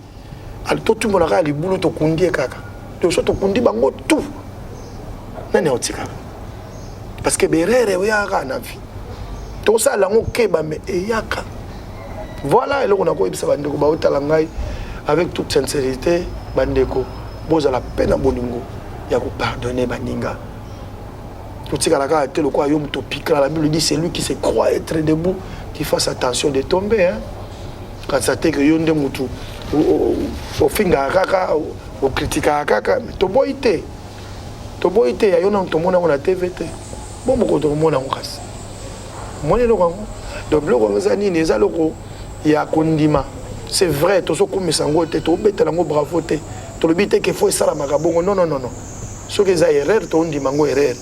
Al to tout mon aka li boulot to kundi kaka. To so to kundi bango tout. Nani otika. Parce que berere we aka na vie. To ça la ngo keba me eyaka. Voilà eloko na ko ibisa bandeko ba otala ngai avec toute sincérité bandeko boza la peine à bolingo ya ko pardonner baninga. La Bible dit c'est lui qui se croit être debout qui fasse attention de tomber. Hein? Quand ça t'est que yonde mutu au finga kaka au critique kaka mais to boité to boy te ayo na to mona na TVT bon moko to mona ngasi moni loko donc loko ngazani neza loko ya kondima c'est vrai to so komisa ngo te to betela ngo bravo te to le bité que faut sala makabongo non ce que ça erreur to ndima ngo erreur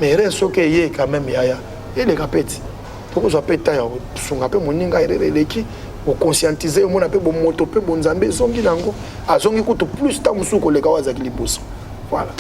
mais erreur ce que yé quand même yaya et les capeti pour so peta ya sunga pe moninga erreur eleki o conscientiser o mona pe bo moto pe bo nzambe zongi nango azongi kuto plus ta musuko le kawaza kiliboso voilà.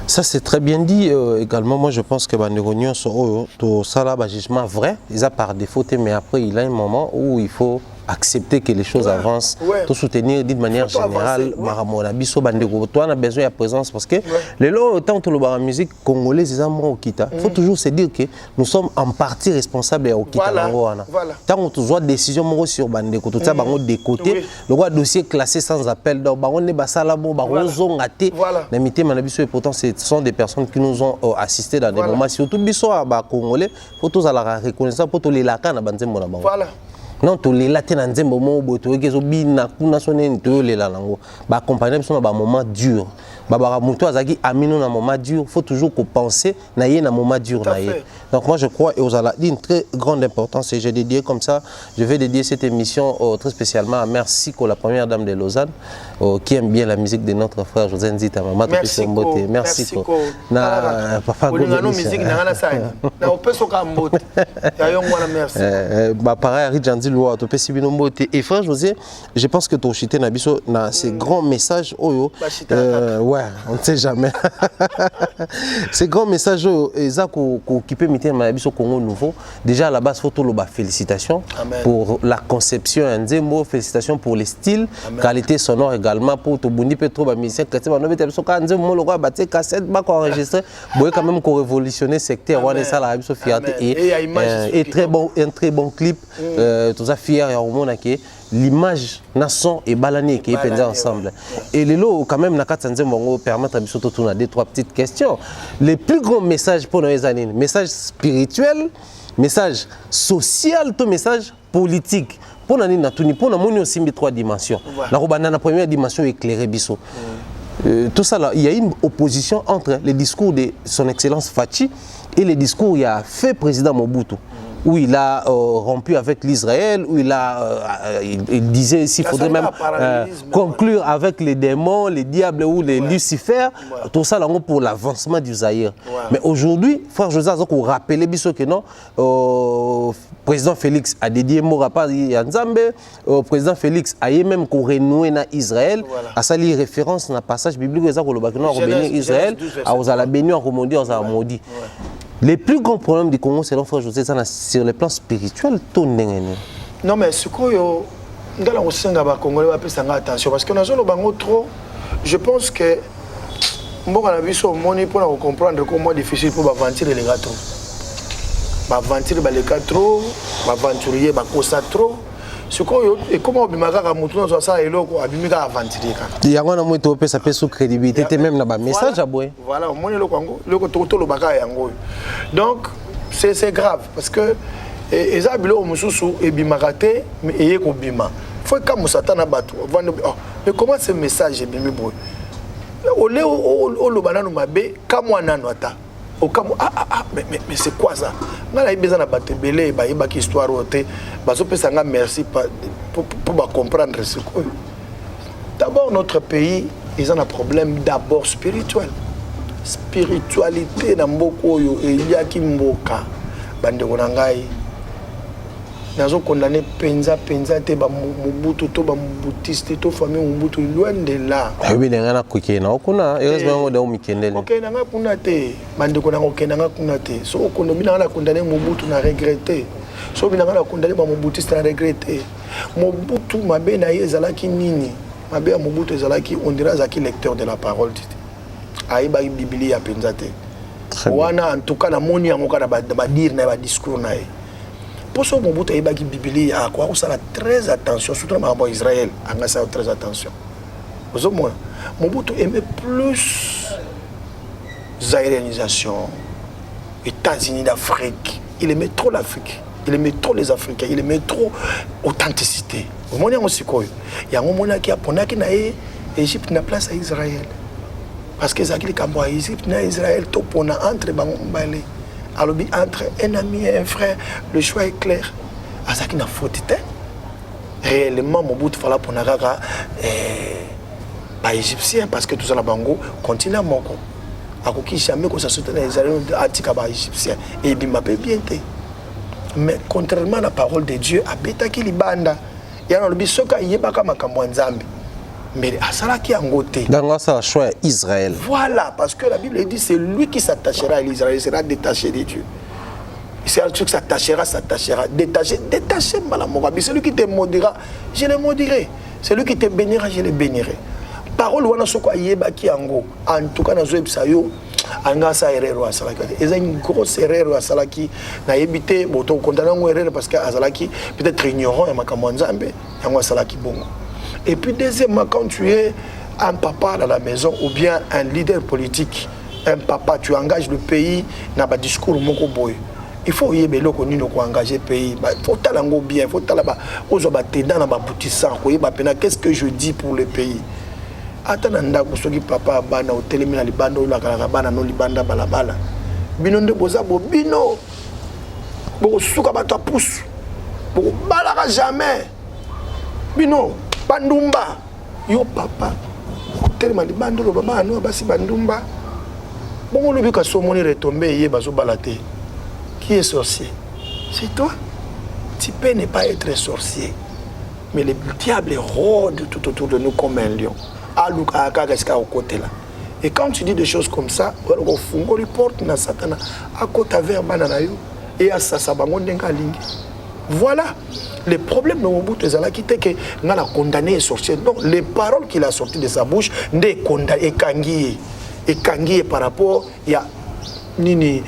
Ça c'est très bien dit également. Moi je pense que les réunions sont tout ça là, jugement vrai, ils a par défaut, mais après il y a un moment où il faut accepter que les choses avancent, tout soutenir d'une manière générale. Maramonabiso bandeko, toi on a besoin de présence parce que les lots tant que la musique congolaise ils ont au Kita. Il faut toujours se dire que nous sommes en partie responsables au Kita. Tant que tu vois décision moro sur bandeko, tout ça bango de côté, le roi dossier classé sans appel, donc bango ne basala bo bango zongate. N'imité manabiso et pourtant ce sont des personnes qui nous ont assisté dans des moments surtout biso à congolais, faut tous à la reconnaissance pour tous les lacans na banzembo na bango. Voilà. Non, tous les latins en disant moment où tu es obligé kuna sonner tous les langues. Bah accompagner sur un moment dur. Bah muto azaki amino na moment dur. Faut toujours penser na yé na moment dur na yé. Donc moi je crois et aux ala d'une très grande importance et j'ai dédié comme ça. Je vais dédier cette émission très spécialement à Merci Ko, la première dame de Lausanne, qui aime bien la musique de notre frère José Nzita Mama. Merci Ko. Merci Ko. Na papa Go. Na musique na ngana sa. Na opeso ka mbote. Ya yo ngwana merci. Bah pareil Ridjandi Loa to pesi bino mbote et frère José, je pense que to chité na biso na ces grands messages oyo. Ouais, on ne sait jamais. Ces grands messages eza ko occupé mité na biso Congo nouveau. Déjà à la base photo loba félicitations pour la conception nzembo, félicitations pour les styles, qualité sonore également pour to bundi petro ba musicien que ba no bete biso ka nzembo lo ba baté cassette ba ko enregistrer, boye quand même ko révolutionner secteur wana ça la biso fierté et très bon un très bon clip tout ça fier et on a que l'image nation et balané qui est pensé ensemble et les lots quand même na katsanze mongo permettre à biso tout on a deux trois petites questions. Les plus grands messages pour nos années, message spirituel, message social, tout message politique. Pour nani na tuni pour na moni aussi trois dimensions. La robana na première dimension éclairée biso. Tout ça là, il y a une opposition entre les discours de son excellence Fachi et les discours il y a fait président Mobutu, où il a rompu avec l'Israël, où il disait s'il faudrait même conclure avec les démons, les diables ou les Lucifer, tout ça là pour l'avancement du Zaïre. Mais aujourd'hui, frère José a rappelé que non, président Félix a dédié Morapa Yanzambe, président Félix a même renoué na Israël, à ça les références dans le passage biblique où il a Israël, à béni en remondi, à maudit. Les plus grands problèmes du Congo, selon frère José, sur le plan spirituel, tout n'est rien. Non, mais ce que attention, parce que nous avons trop, je pense que pour comprendre comment c'est difficile pour ventiler les gars trop. Ventiler les gars trop, venturier, trop. Et comment on peut faire ça et l'eau à bimika ventiler. Il y a un moment où ça peut sous crédibilité même dans le message à boire. Voilà, au moins le bagage yango. Donc c'est grave parce que eza bilo mususu et bimakate mais eye ko bima. Faut que musata na batu. Mais comment ce message est bimi boy? Olé o lo bananu mabe kamwa nanu ata. Mais c'est quoi ça? Ngala besoin na batebele ba yebaki histoire ote bazo pesa nga merci pour comprendre ce que d'abord notre pays ils ont un problème d'abord spirituel. Spiritualité na mboko oyo eliaki mboka bande ko ngai nazo condamner penza te ba Mobutu to ba Mobutiste to famille Mobutu loin de là. Oui ngana kokena okuna heureusement de omikendele. OK nanga kuna te bande ko nanga okena nga kuna te. So okono bina na condamner Mobutu na regretter. So bina na condamner ba Mobutiste na regretter. Mobutu mabe na yezalaki nini? Mabe ya Mobutu ezalaki on dirait zaki lecteur de la parole. Aïba Bibli ya penza te. Wana en tout cas na moni yango kana ba dire na ba discours na ye. Pour ce Mobutu a eu Bibli à quoi on a très attention, surtout dans Israël, on a très attention. Mobutu aimait plus zaïrianisation, États-Unis d'Afrique. Il aimait trop l'Afrique. Il aimait trop les Africains. Il aimait trop l'authenticité. Il y a un moment qui a Égypte n'a place à Israël. parce que Zaki Kambo à Égypte, na Israël, topona entre Bangombalé. Alors, entre un ami et un frère, le choix est clair. À Zaki n'a faute. Réellement, Mobutu fala pour Nagaga, pas égyptien, parce que tout ça, la Bango, continue à Moko. A qui jamais que ça soutenait les Israéliens, Atikaba égyptien. Et il m'a bien été. Mais contrairement à la parole de Dieu, à Betaki Libanda, il y a un bisoka yebaka makambo nzambe. Mais à ça qui a ngoté. Dans ça choix Israël. Voilà, parce que la Bible dit c'est lui qui s'attachera à l'Israël, il sera détaché de Dieu. C'est un truc qui s'attachera. Détaché, malamorabi. Celui qui te maudira, je le maudirai. Celui qui te bénira, je le bénirai. Parole wana soko yebaki yango. En tout cas, dans Zoeb Sayo, anga sa erreur à salaki. Et c'est une grosse erreur à salaki. Na yebité, boto condamné une erreur parce que azalaki peut-être ignorant et makambo nzambe, yango salaki bongo. Et puis deuxièmement, quand tu es un papa dans la maison ou bien un leader politique, un papa, tu engages le pays dans un discours moko boy. Il faut y engager le pays. Il faut talango bien, il faut talaba qu'est-ce que je dis pour le pays. Attends, papa bana au télémina libando la caravane no libanda balabala. Bino de bozabo bino. Bo suka bato pousse. Bo balaka jamais. Bino bandumba. Yo papa. Télémina libando lo baba no basi bandumba. Bon le bika somoni retomber yé bazo balate. Qui est sorcier? C'est toi. Tu peux ne pas être sorcier. Mais le diable rôde tout autour de nous comme un lion. Et quand tu dis des choses comme ça, on reporte na Satana à côté vers bananayo et à Sasabango Dengaling. Voilà. Le problème de Mobutu Ezala qui était que n'a la condamné et sorcier. Non, les paroles qu'il a sorties de sa bouche ne condamné et kangié par rapport il y a nini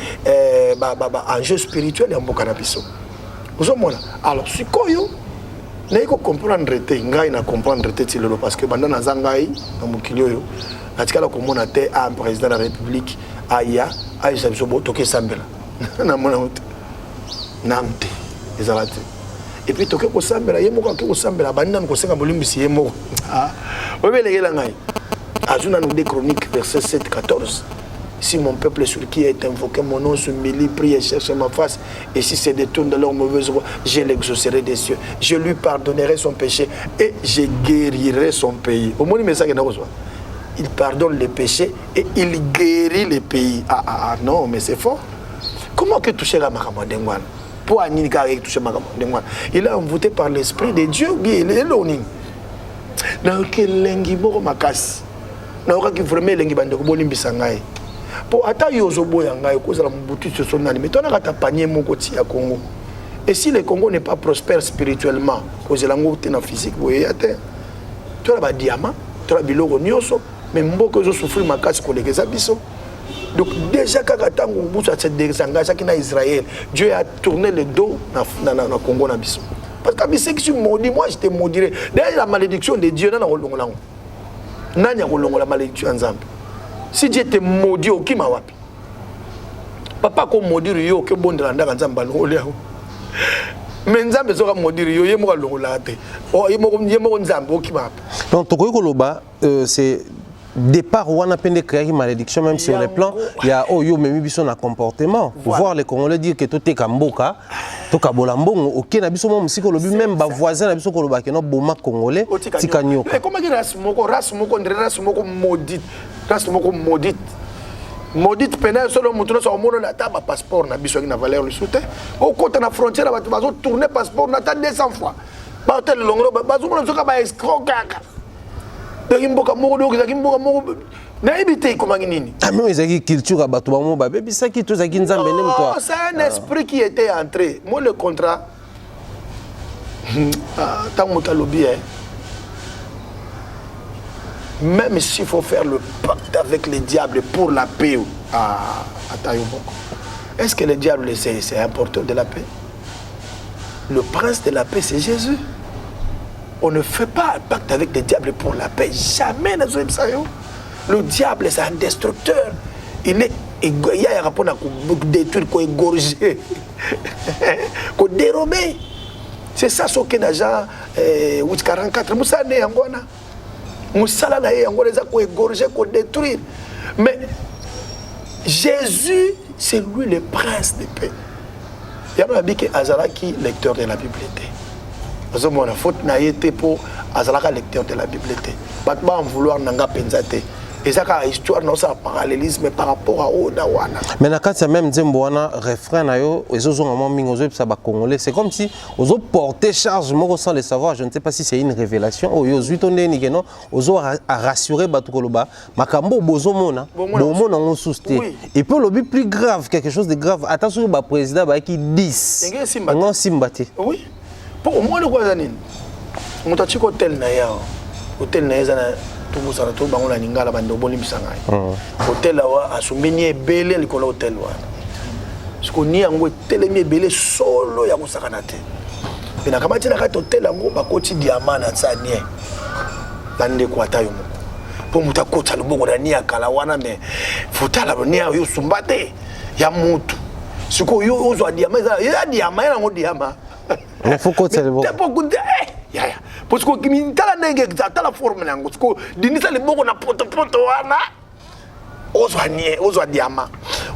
enjeu spirituel et en bokanabiso. Vous avez alors si koyo na iko comprendre te ngai na comprendre te tilelo parce que banda na zangai na mukilio yo atikala ko mona te un président de la République aya aisa biso botoke sambela na mona hote namte ezalate et puis toke ko sambela yemo ko sambela banda ko senga bolimbisi yemo ah obelengela ngai azuna no de chroniques verset 7-14. Si mon peuple sur qui est invoqué mon nom se m'humilie, prie et cherche ma face, et si se détourne de leur mauvaise voie, je l'exaucerai des cieux. Je lui pardonnerai son péché et je guérirai son pays. Au moins, il pardonne les péchés et il guérit les pays. Ah, non, mais c'est fort. Comment que toucher la Makamandengwan? Pour Anika toucher Makamandengwan? Il a envoûté par l'Esprit de Dieu, il est l'oning. Dans quel lengi boro makas? Dans quel vraiment lengi bandeko bolimbisangai? Pour attendre yozobo yangai cause la Mobutu se sont animés. Tu as panier mon côté à Congo. Et si le Congo n'est pas prospère spirituellement, cause la ngouté na physique, vous voyez, tu as des diamants, tu as des biloko nyoso, mais mboko zo souffrir ma casse collègue zabiso. Donc déjà quand Tango Mobutu a cette désengagé qui na Israël, Dieu a tourné le dos na Congo na biso. Parce que c'est que tu maudis, moi je te maudirai. D'ailleurs la malédiction de Dieu na rolongolango. Nanya rolongola malédiction ensemble. Si Dieu te maudit au kima wapi. Papa ko maudire yo ke bondela ndaka nzamba lolea. Mais nzambe zoka maudire yo yemo ka longola te. O yemo nzambe au kima wapi. Donc to ko loba c'est départ wana pende créer malédiction même sur le plan il y a yo memi biso na comportement voir les Congolais dire que tote kamboka to kabola mbongo OK na biso mo musiko lobi même ba voisin na biso ko loba ke no boma congolais tika nyoka. Mais comment dire race moko maudite. Race moko maudite. Maudite pénal solo mutuno so mono na taba passeport na biso na valeur le soute. Au côté na frontière ba bazo tourner passeport na ta 200 fois. Ba hôtel longro bazo mono soka ba escroc kaka. Mboka moko do ki mboka moko na ebité comment nini. Ah mais ezaki culture ba bato ba mo ba bebisaki to zaki nzambe ne mutwa. C'est un esprit qui était entré. Moi le contrat tant mon lobby même s'il faut faire le pacte avec le diable pour la paix. Est-ce que le diable c'est un porteur de la paix? Le prince de la paix c'est Jésus. On ne fait pas un pacte avec le diable pour la paix. Jamais. Le diable c'est un destructeur. Il y a un rapport à détruire, à égorger, à dérober. C'est ça ce que l'agent 44 Moussa ne yangwana. Moussala na yangwana za ko égorger, ko détruire. Mais Jésus, c'est lui le prince de paix. Il y a un que Azalaki, lecteur de la Bible. Parce que mon faute n'a été pour Azalaka, lecteur de la Bible. Pas en vouloir n'anga penzate. Et ça, c'est une histoire, non, c'est un parallélisme par rapport à Odawana. Mais quand il y a même des refrains, c'est comme si on portait charge, moi sans le savoir, je ne sais pas si c'est une révélation. On a rassuré Batukoloba, Makambo Bozomona, Bomona on sousté. Et puis le plus grave, quelque chose de grave, attention au président qui 10. On Simbati. Oui. Pour moi, le Guazanin, on a dit hôtel Naya, hôtel Naya. Tout ça, tout le monde a n'ingala bando bolim sangai. Hôtel là, à son minier belé l'école hôtel là. Ce qu'on y a un hôtel mais belé solo ya musakanate. Et na kama tina kati hôtel là, on va côté diamant na tsanie. Bande kwa tayo mo. Pour muta kota lubo na nia kala wana me. Futala nia yo sumbate ya mutu. Ce qu'on yo ozo diamant, ya diamant na ngo diamant. Mais faut côté le bon. Ya. Parce que qui m'intala nenge exacta la forme nango. Parce que dinisa le boko na poto wana. Ozo diamant.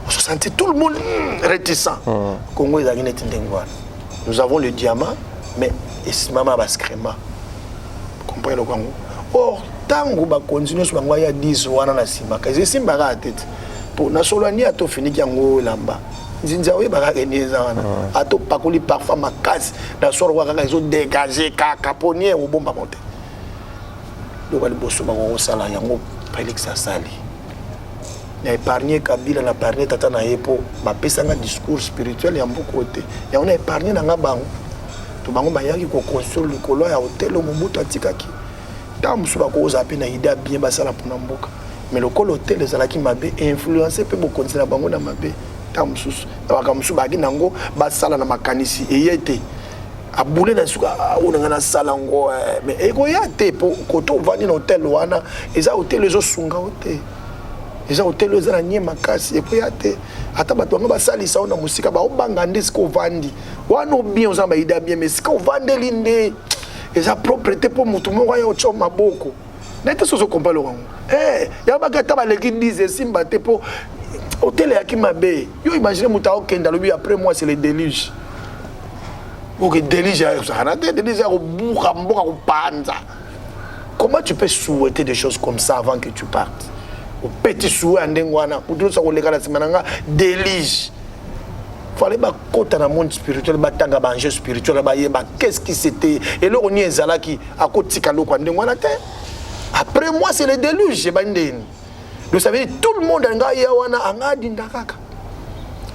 On se sentait tout le monde réticent. Congo est une tindengwa. Nous avons le diamant mais mama baskrema. Comprenez le Congo. Or tango ba continuer sur bango ya 10 wana na sima. Kaze simba ka tete. Pour na solani ato fini yango lamba. Nzinzawe baka keneza wana ato pakuli parfois makasi na soro wa kaka izo dégager kaka ponier au bomba monter donc ali bosso ba ko sala yango Félix asali na épargner Kabila na épargner tata na yepo ba pesanga discours spirituel ya mbuko côté ya on a épargner na ngabango to bango ba yaki ko construire likolo ya hôtel Mobutu atikaki tamusu ba ko zape na idée bien ba sala pour mboka mais le col hôtel ezalaki mabe influencer pe bo continuer bango na mabe tamususu bakamusu baki nango basala na makanisi eyete abule na suka ona na sala ngo mais eko yate po koto vani na hôtel wana eza hôtel ezo sunga hôtel eza hôtel ezo na nye makasi eko yate ata bato ngo basali sa ona musika ba obanga ndesiko vandi wana bien ozamba ida bien mais siko vandeli nde eza propriété pour mutu moko ya ocho maboko nete soso kompa lo ngo ya bakata ba leki 10 simba te po hôtel ya Kimabe, yo imaginez muta okenda lobi après moi c'est le déluge. OK, déluge ça na déluge au buka mboka ko panza. Comment tu peux souhaiter des choses comme ça avant que tu partes? Au petit souhait ndengwana, pour ça ko lekala simananga déluge. Fallait ba kota na monde spirituel ba tanga ba enjeu spirituel ba yeba qu'est-ce qui c'était et là on y ezala qui a kotika loko ndengwana te. Après moi c'est le déluge bandeni. Vous savez, tout le monde a dindakaka.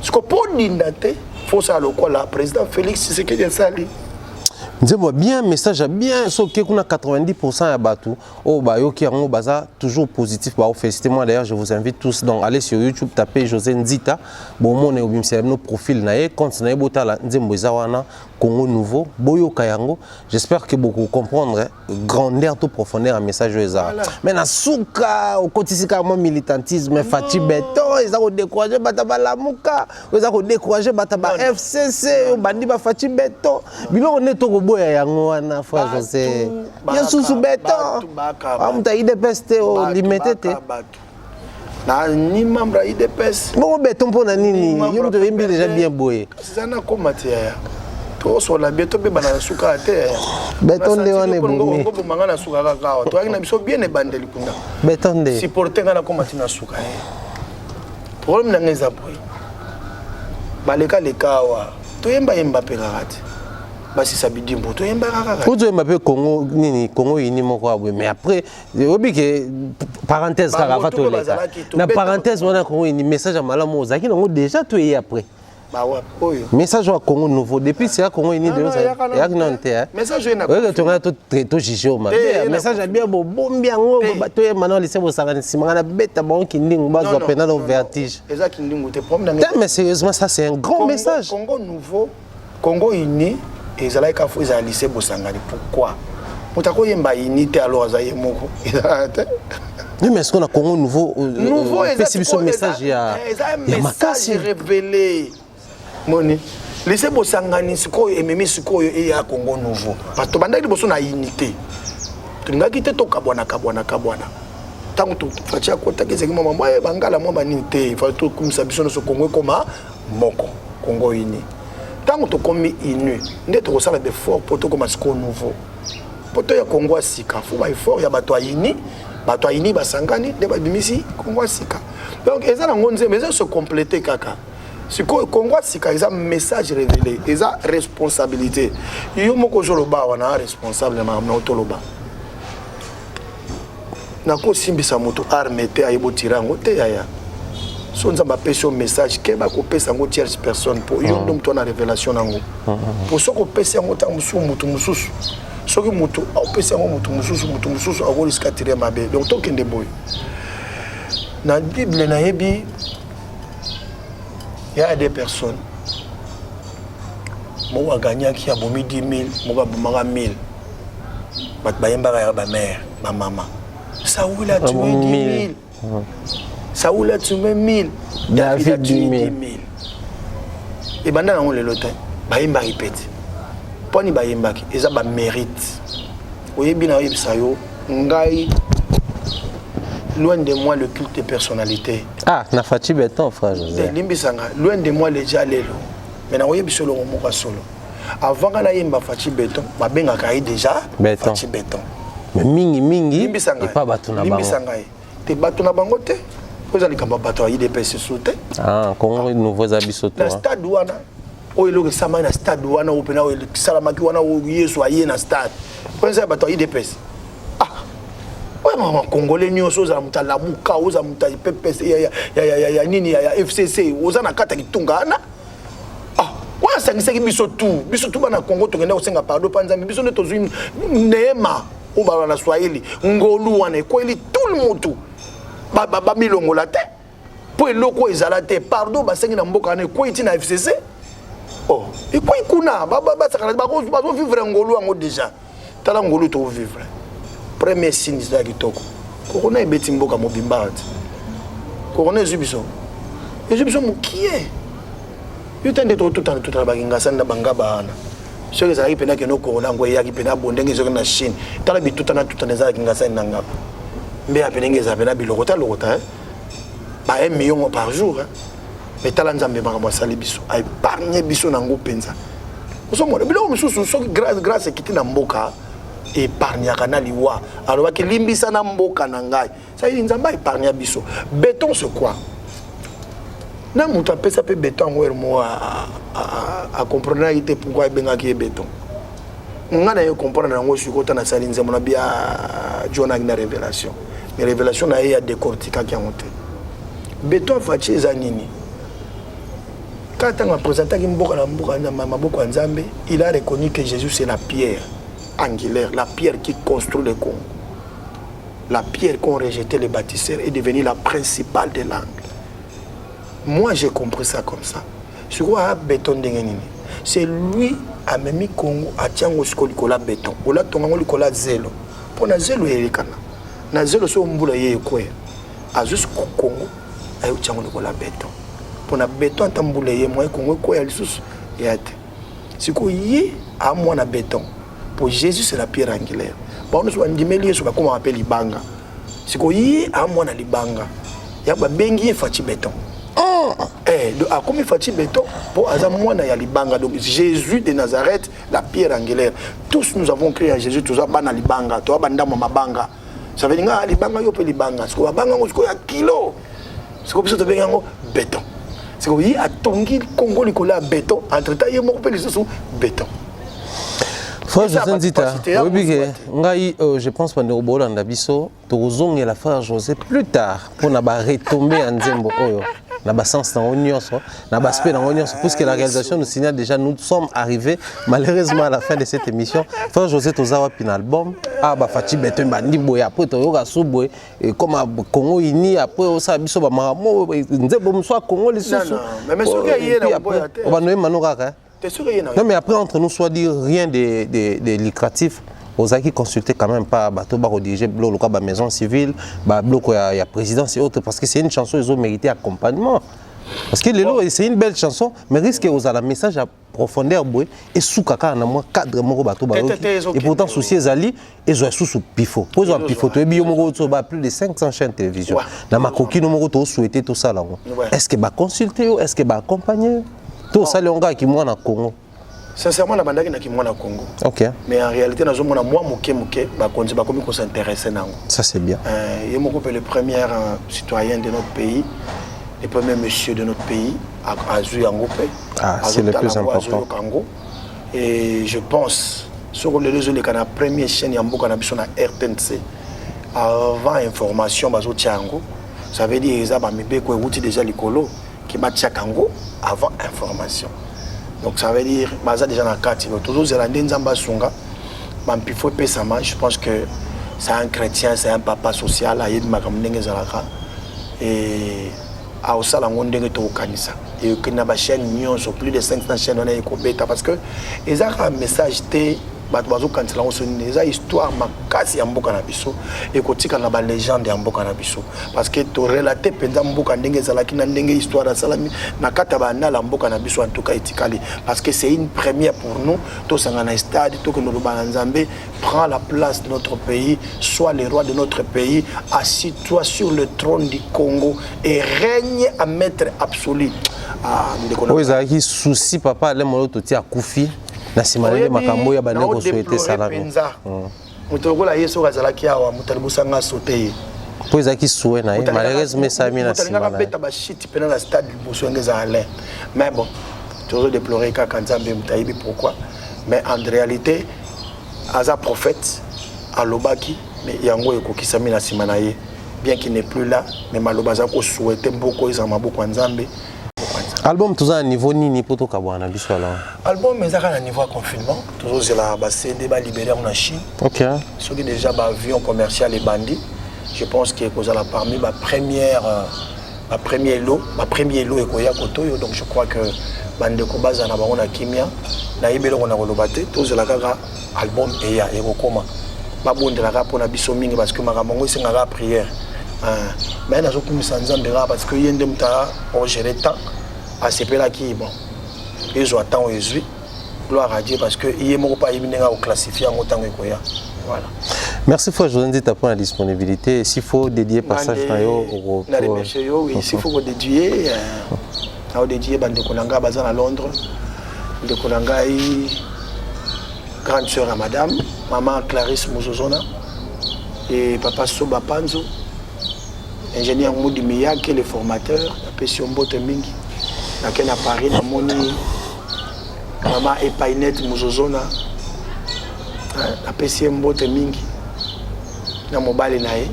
Ce qu'on peut dindate, il faut savoir quoi là, président Félix Tshisekedi Sali. Dis-moi bien, message bien, sauf que 90% à Batou, oh bah yo qui ont baza toujours positif, bah félicitez-moi d'ailleurs, je vous invite tous donc aller sur YouTube taper José Nzita, bon mon est c'est nos profils naé, compte naé botala nzembo zawana Congo nouveau, boyo kayango. J'espère que beaucoup comprendre grandeur tout profondeur un message ça. Mais na souka au quotidien mon militantisme fati beton, ils ont découragé bataba lamuka, ils ont découragé bataba FCC, bandi ba fati beton. Bilo on est au boya yango wana fois José. Ya sous beton. Am ta ide peste o limité. Na ni membre IDPS. Bon beton pour na nini, yo devez déjà bien boyer. C'est na komatia. Sur la béton be bana suka te béton de wana bomi ngo bomanga na suka kaka to akina biso bien e bandeli kuna béton de supporter ngana komati na suka problème na ngeza boy baleka lekawa to yemba pe kakati basi sabidimbo to yemba kaka ko to yemba pe Congo nini Congo ini moko abwe mais après obi ke parenthèse kaka fa to leka na parenthèse wana Congo ini message malamu ozaki nango déjà to y après. Message au Congo nouveau depuis c'est à Congo ini de ça ya non te message na ouais tu as tout jugé au message a bien bombi yango bato ya maintenant laisser vos sangana simana beta bon kindingu bazo pena no vertige eza kindingu te problème na mais sérieusement ça c'est un grand message Congo nouveau Congo uni et ça là ka faut za lycée bosangani pourquoi mutako yemba unité alors za yemoko oui, mais est-ce qu'on a Congo nouveau c'est ce message ya message révélé Moni, laissez vos sangani siko et même siko et à Congo nouveau. Parce que bandaki boso na unité. Tu n'as quitté to kabwana. tant que Fachi a côté que c'est maman moi bangala moi baninte il faut tout comme ça biso so Congo comme moko Congo uni tant que comme inu ndete ko sala d'effort pour tout comme ce nouveau pour tout ya Congo sika faut ba effort ya bato ini basangani de babimisi Congo sika donc eza na ngonze mais se compléter kaka si Congo sika eza message révélé eza responsabilité yo moko joloba wana responsable na otoloba nako simbisa moto armé te ayebo tirango te yaya so nzamba pesa message ke ba ko pesa ngo tierce personne pour yo ndom to na révélation nango pour so ko pesa ngo ta musu mutu mususu soki mutu au pesa ngo mutu mususu a ko riska tirer mabe donc to kende boy na bible na yebi il y a des personnes mo a gagné qui a bomi 10 000 mo ba bomaka 1000 bat bayemba ya ba mère ma maman Saoul a tué 10 000. Saoul a tué 1000. David a tué 10 000. Et maintenant, on le lotin. Baïmba répète. Poni baïmba qui est un mérite. Vous voyez bien, Sayo, Ngai, loin de moi le culte de personnalité. Ah, na Fachi Béton, frère José. Loin de moi les jalelo. Maintenant, vous voyez bien, solo, solo. Avant qu'on aille à Fachi Béton, ma benga a déjà Fachi Béton. Mais mingi et pas batuna bango te batuna bango te poza likamba bato yi de pese soute ah Congo nouveaux abisoto na stade wana o elo sama na stade wana o pena o salamaki wana o yesu aye na stade poza bato yi de pese ah ouais maman congolais nyoso za mutala muka oza mutai PPC ya nini ya FCC oza na kata kitungana ah wa sangiseki biso tu bana Congo to kenda osenga pardon panza biso ne tozui neema ou ba na Swahili ngolu wana ko ili tout le monde ba milongo la te po eloko ezala te pardon ba sengi na mboka na ko iti na FCC oh e ko ikuna ba sakala ba ko vivre ngolu ngo déjà tala ngolu to vivre premier signe za kitoko ko na ebeti mboka mobimba ko na ezubiso mukie yo tende to tout ba kinga sanda banga bana ceux qui arrivent pendant que nous corona ngo ya ki pendant bondenge zo na Chine tala bituta na tutaneza kinga sa nanga mbe apelenge za pena bilokota ba 1 million par jour mais tala nzambe maka sali biso ay pargne biso nango penza oso mo biloko misusu so grâce kiti na mboka épargne kana liwa alors que limbisa na mboka na ngai ça y nzamba épargne biso béton c'est quoi na mutu apesa pe béton ngo mo a comprendre ite pourquoi benga ki béton ngana yo comprendre ngo sukota na sali nzemo na bia jona na révélation mais révélation na ya décortiquer ki monte béton fachi za nini quand on a présenté ki mboka na maboko ya Nzambe il a reconnu que Jésus c'est la pierre angulaire, la pierre qui construit le Congo, la pierre qu'ont rejeté les bâtisseurs est devenue la principale de l'angle. Moi, j'ai compris ça comme ça. Sur quoi béton d'engeni? C'est lui a même Congo a tiango skola béton. Ola tongango likola zelo. Pour na zelo yerekana. Na zelo so mbula ye quoi. A juste Congo a eu tiango likola béton. Pour na béton tambula ye moi Congo quoi ya lisusu yate. C'est quoi ye a moi na béton. Pour Jésus c'est la pierre angulaire. Bon nous soit ndimeli yesu comme on appelle libanga. C'est quoi ye a moi na libanga. Ya ba bengi fati béton. Donc, à comme il faut béton pour Azamouana ya libanga. Donc Jésus de Nazareth, la pierre angulaire. Tous nous avons créé à Jésus, tous à bana libanga, toi banda mabanga. Ça veut dire que libanga yo pe libanga. Ce qu'on banga ngo ya kilo. Ce qu'on peut se faire ngo béton. C'est qu'on y a tongi Congo likola béton. Entre temps il mo pe les sous béton. Frère José Nzita, je pense que nous avons biso, tozong et la frère José plus tard pour na ba retomber en Nzembo oyo. Na ba sens na onyoso, na ba aspect na onyoso puisque la réalisation nous signale déjà nous sommes arrivés malheureusement à la fin de cette émission. Frère José tozawa pin album ah ba fati beto bandi boy après to yoga suboy et comme Congo ini après osa biso ba maramo Nzembo mso Congo les sous. Mais ce qu'il y a na boy on va nous manokaka. Non mais après entre nous soit dire rien de lucratif. Aux qui consulter quand même pas bateau ba rediriger bloc la maison civile ba bloc ya présidence et autres parce que c'est une chanson ils ont mérité accompagnement Parce que Lelo, c'est une belle chanson, mais risque aux la message à profondeur et sous kaka na moi cadre moko bato ba. Et pourtant souci ezali ezo sous pifo. Pozo en pifo to ebi moko to ba plus de 500 chaînes de télévision. Na makoki no moko to souhaiter tout ça là. Est-ce que ba consulter, est-ce que ba accompagner tout ça les gars qui moi na Congo? Sincèrement, la bande qui moi na Congo. OK. Mais en réalité na zo mona moi moké ba konzi ba komi ko s'intéresser nango. Ça c'est bien. Et moko le premier citoyen de notre pays. Le premier monsieur de notre pays a joué en groupe. C'est le plus important. Et je pense, sur les réseaux, la première chaîne Yambo Kanabiso na RTNC, avant information, ça veut dire qu'ils ont déjà l'écolo qui bat Kango avant information. Donc ça veut dire que déjà dans la carte, toujours Zélandais Nzamba Sunga, je pense que c'est un chrétien, c'est un papa social, et à Osala Ngondenge to Kanisa et que na ba chaîne Nyon sur plus de 500 chaînes on est kobeta parce que ils ont un message té bato bazo kansela on sonne les histoire makasi ya mboka na biso et kotika na ba légende ya mboka na biso parce que to relater penza mboka ndenge zalaki na ndenge histoire ya salami na kata ba na la mboka na biso en tout cas etikali parce que c'est une première pour nous to sangana stade to que nous Nzambe prend la place de notre pays soit le roi de notre pays assis-toi sur le trône du Congo et règne à maître absolu. Oui, ça qui souci papa les molo to ti akufi. Na simalele makambo ya bande ko souhaiter salami. Mutokola yeso kazalaki awa mutalibusanga sauter. Po ezaki souhait na malheureusement ça mi na simala. Mutalanga ba shit pena la stade liboso ngeza Alain. Mais bon, toujours déplorer ka Nzambe mutayibi pourquoi. Mais en réalité Aza prophète alobaki mais yango ekokisa mi na simana ye. Bien qu'il n'est plus là, mais malobaza ko souhaiter beaucoup ils en maboko Nzambe. Album tout ça à niveau nini poto kabwana biswala. Album mais ça à niveau confinement, toujours c'est la CD ba libéré en Chine. OK. Ceux qui déjà ba avion commercial et bandit. Je pense que cause la parmi ma premier lot et koya kotoyo donc je crois que bande ko baza na bango na kimia na yebelo ko na kolobate toujours la kaka album et ya ekokoma. Ba bondela ka pona biso mingi parce que makamongo c'est ngala prière. Mais na zo kumisa Nzambe parce que yende mta on gérer temps. À ce là qui bon ils ont attend Jésus gloire à Dieu parce que il est pas éminent au classifier en autant que voilà. Merci frère José pour la disponibilité s'il faut dédier passage au oui s'il faut dédier à dédier bande konanga bazana à Londres de konanga grande sœur à madame maman Clarisse Muzozona et papa Soba Panzo ingénieur Moudi Miya qui est le formateur Pession Mbote Mingi à Paris, na moni maman Epainette Muzozona na pesi mbote mingi na mobali nae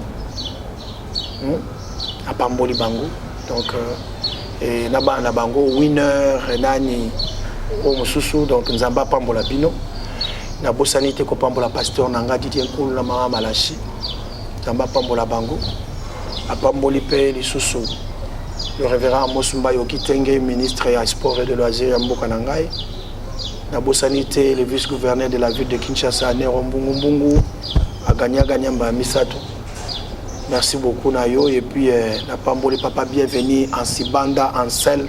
a pamboli bango donc et na bana bango winner nani o mususu donc nzamba pambola bino na bosanité ko pambola pasteur nanga Didier Nkulu na mama Malachi nzamba pambola bango a pamboli pe lisusu le révérend Amos Mbayo Kitenge, ministre des Sports et de Loisirs à Mbokanangai. Nabo Sanité, le vice-gouverneur de la ville de Kinshasa, Nero Mbungu, à Ganyamba Misato. Merci beaucoup Nayo. Et puis, la Pamboli Papa bienvenue en Sibanda, en Sel,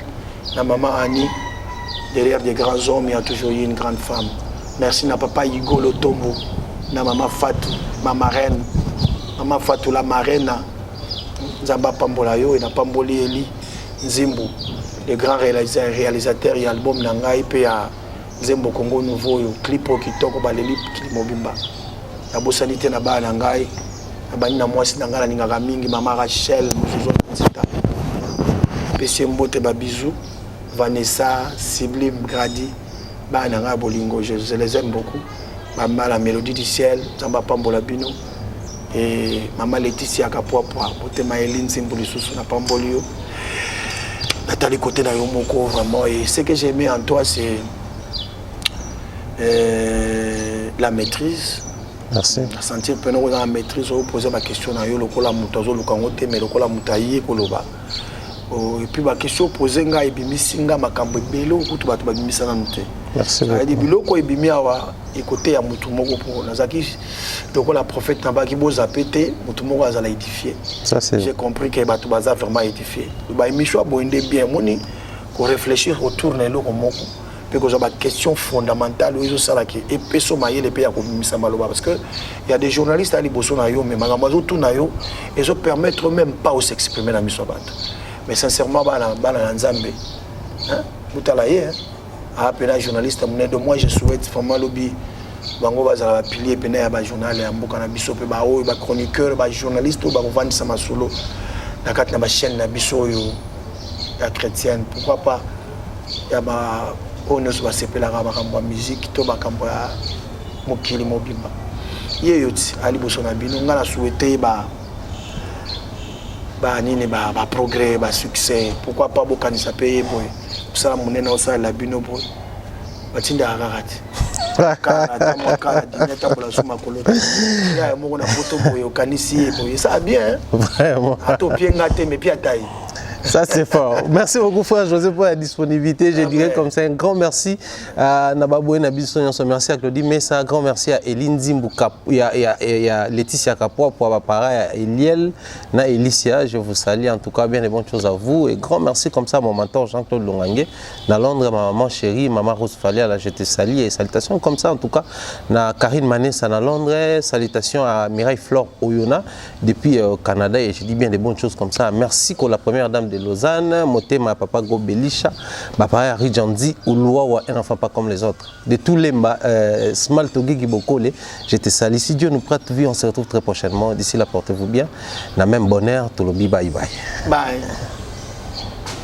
la maman Annie. Derrière des grands hommes, il y a toujours eu une grande femme. Merci na papa Igo Lotombo, na maman Fatou, ma marraine, maman Fatou la marraine. Nzamba Pambola yo et na Pamboli Eli Nzimbu, les grands réalisateurs et albums Nangai pe à Nzembo Congo Nouveau yo clip au kitoko baleli clip mobimba. Na bosanité na ba Nangai, na bani na mwasi nangala ningaka mingi maman Rachel Muzozo Nzita. PC Mbote Babizou, Vanessa, Siblim Grady, ba Nangai Bolingo, je les aime beaucoup. Maman la mélodie du ciel, Nzamba Pambola Bino. Et maman Laetitia Kapoapwa, Botema Eline Simbolisusu na Pambolio. Nathalie Côté na Yomoko vraiment. Et ce que j'aimais en toi, c'est la maîtrise. Merci. Sentir que nous avons la maîtrise, vous posez ma question à Yolokola Moutazo, Lukangote, mais Lokola Moutaïe, Koloba. Et puis ma question posée, nga Ebimissinga, Makambo Belo, ou tout Batuba Bimisana Nute. Merci beaucoup. Adi biloko ebimi awa écoute ya mutu moko pour nazaki donc la prophète nabaki boza pété mutu moko azala édifié. Ça c'est. J'ai compris que batu baza vraiment édifié. Ba émission boende bien moni ko réfléchir autour na eloko moko. Parce que une question fondamentale où ils ont et peso maye les pays à parce que il y a des journalistes à Liboso na yo mais magamazo tout na yo ils ont permettre même pas de s'exprimer dans misobat. Mais sincèrement bana nzambe hein mutalaye hein appelé journaliste moi je souhaite vraiment lobby bango bazala pilier pena ya ba journal ya mboka na biso pe ba o ba chroniqueur ba journaliste ba vendre ma solo na kat na ba chaîne na biso yo ya chrétienne pourquoi pas ya ba on ne se passe pas la musique to bakambo ya mokili mobimba ye yoti ali bosona bino ngana souhaiter ba nini ba progrès ba succès pourquoi pas bokanisa payer boy ça monena osa la bino boy batinda akakati kala tamaka dineta pour la suma kolota ya moko na photo boy okanisi boy ça bien vraiment ato pienga te mais pia taille. Ça c'est fort. Merci beaucoup frère José pour la disponibilité. Je dirais comme ça un grand merci à Nababoué Nabiso, merci à Claudie Messa, un grand merci à Eline Zimbuka, il y a Laetitia Kapoa pour avoir parlé à Eliel, na Elicia, je vous salue en tout cas bien des bonnes choses à vous et grand merci comme ça à mon mentor Jean-Claude Longangé, na Londres ma maman chérie, maman Rose Falia, là je te salue et salutations comme ça en tout cas na Karine Manessa na Londres, salutations à Mireille Flore Oyona depuis Canada et je dis bien des bonnes choses comme ça. Merci pour la première dame de Lausanne, Motema Papa Gobelisha, Papa Rijandi, Ouloua, un enfant pas comme les autres. De tous les Small Togi Gibokole, je te salue. Si Dieu nous prête vie, on se retrouve très prochainement. D'ici là, portez-vous bien. Na même bonheur, tout le bye bye. Bye.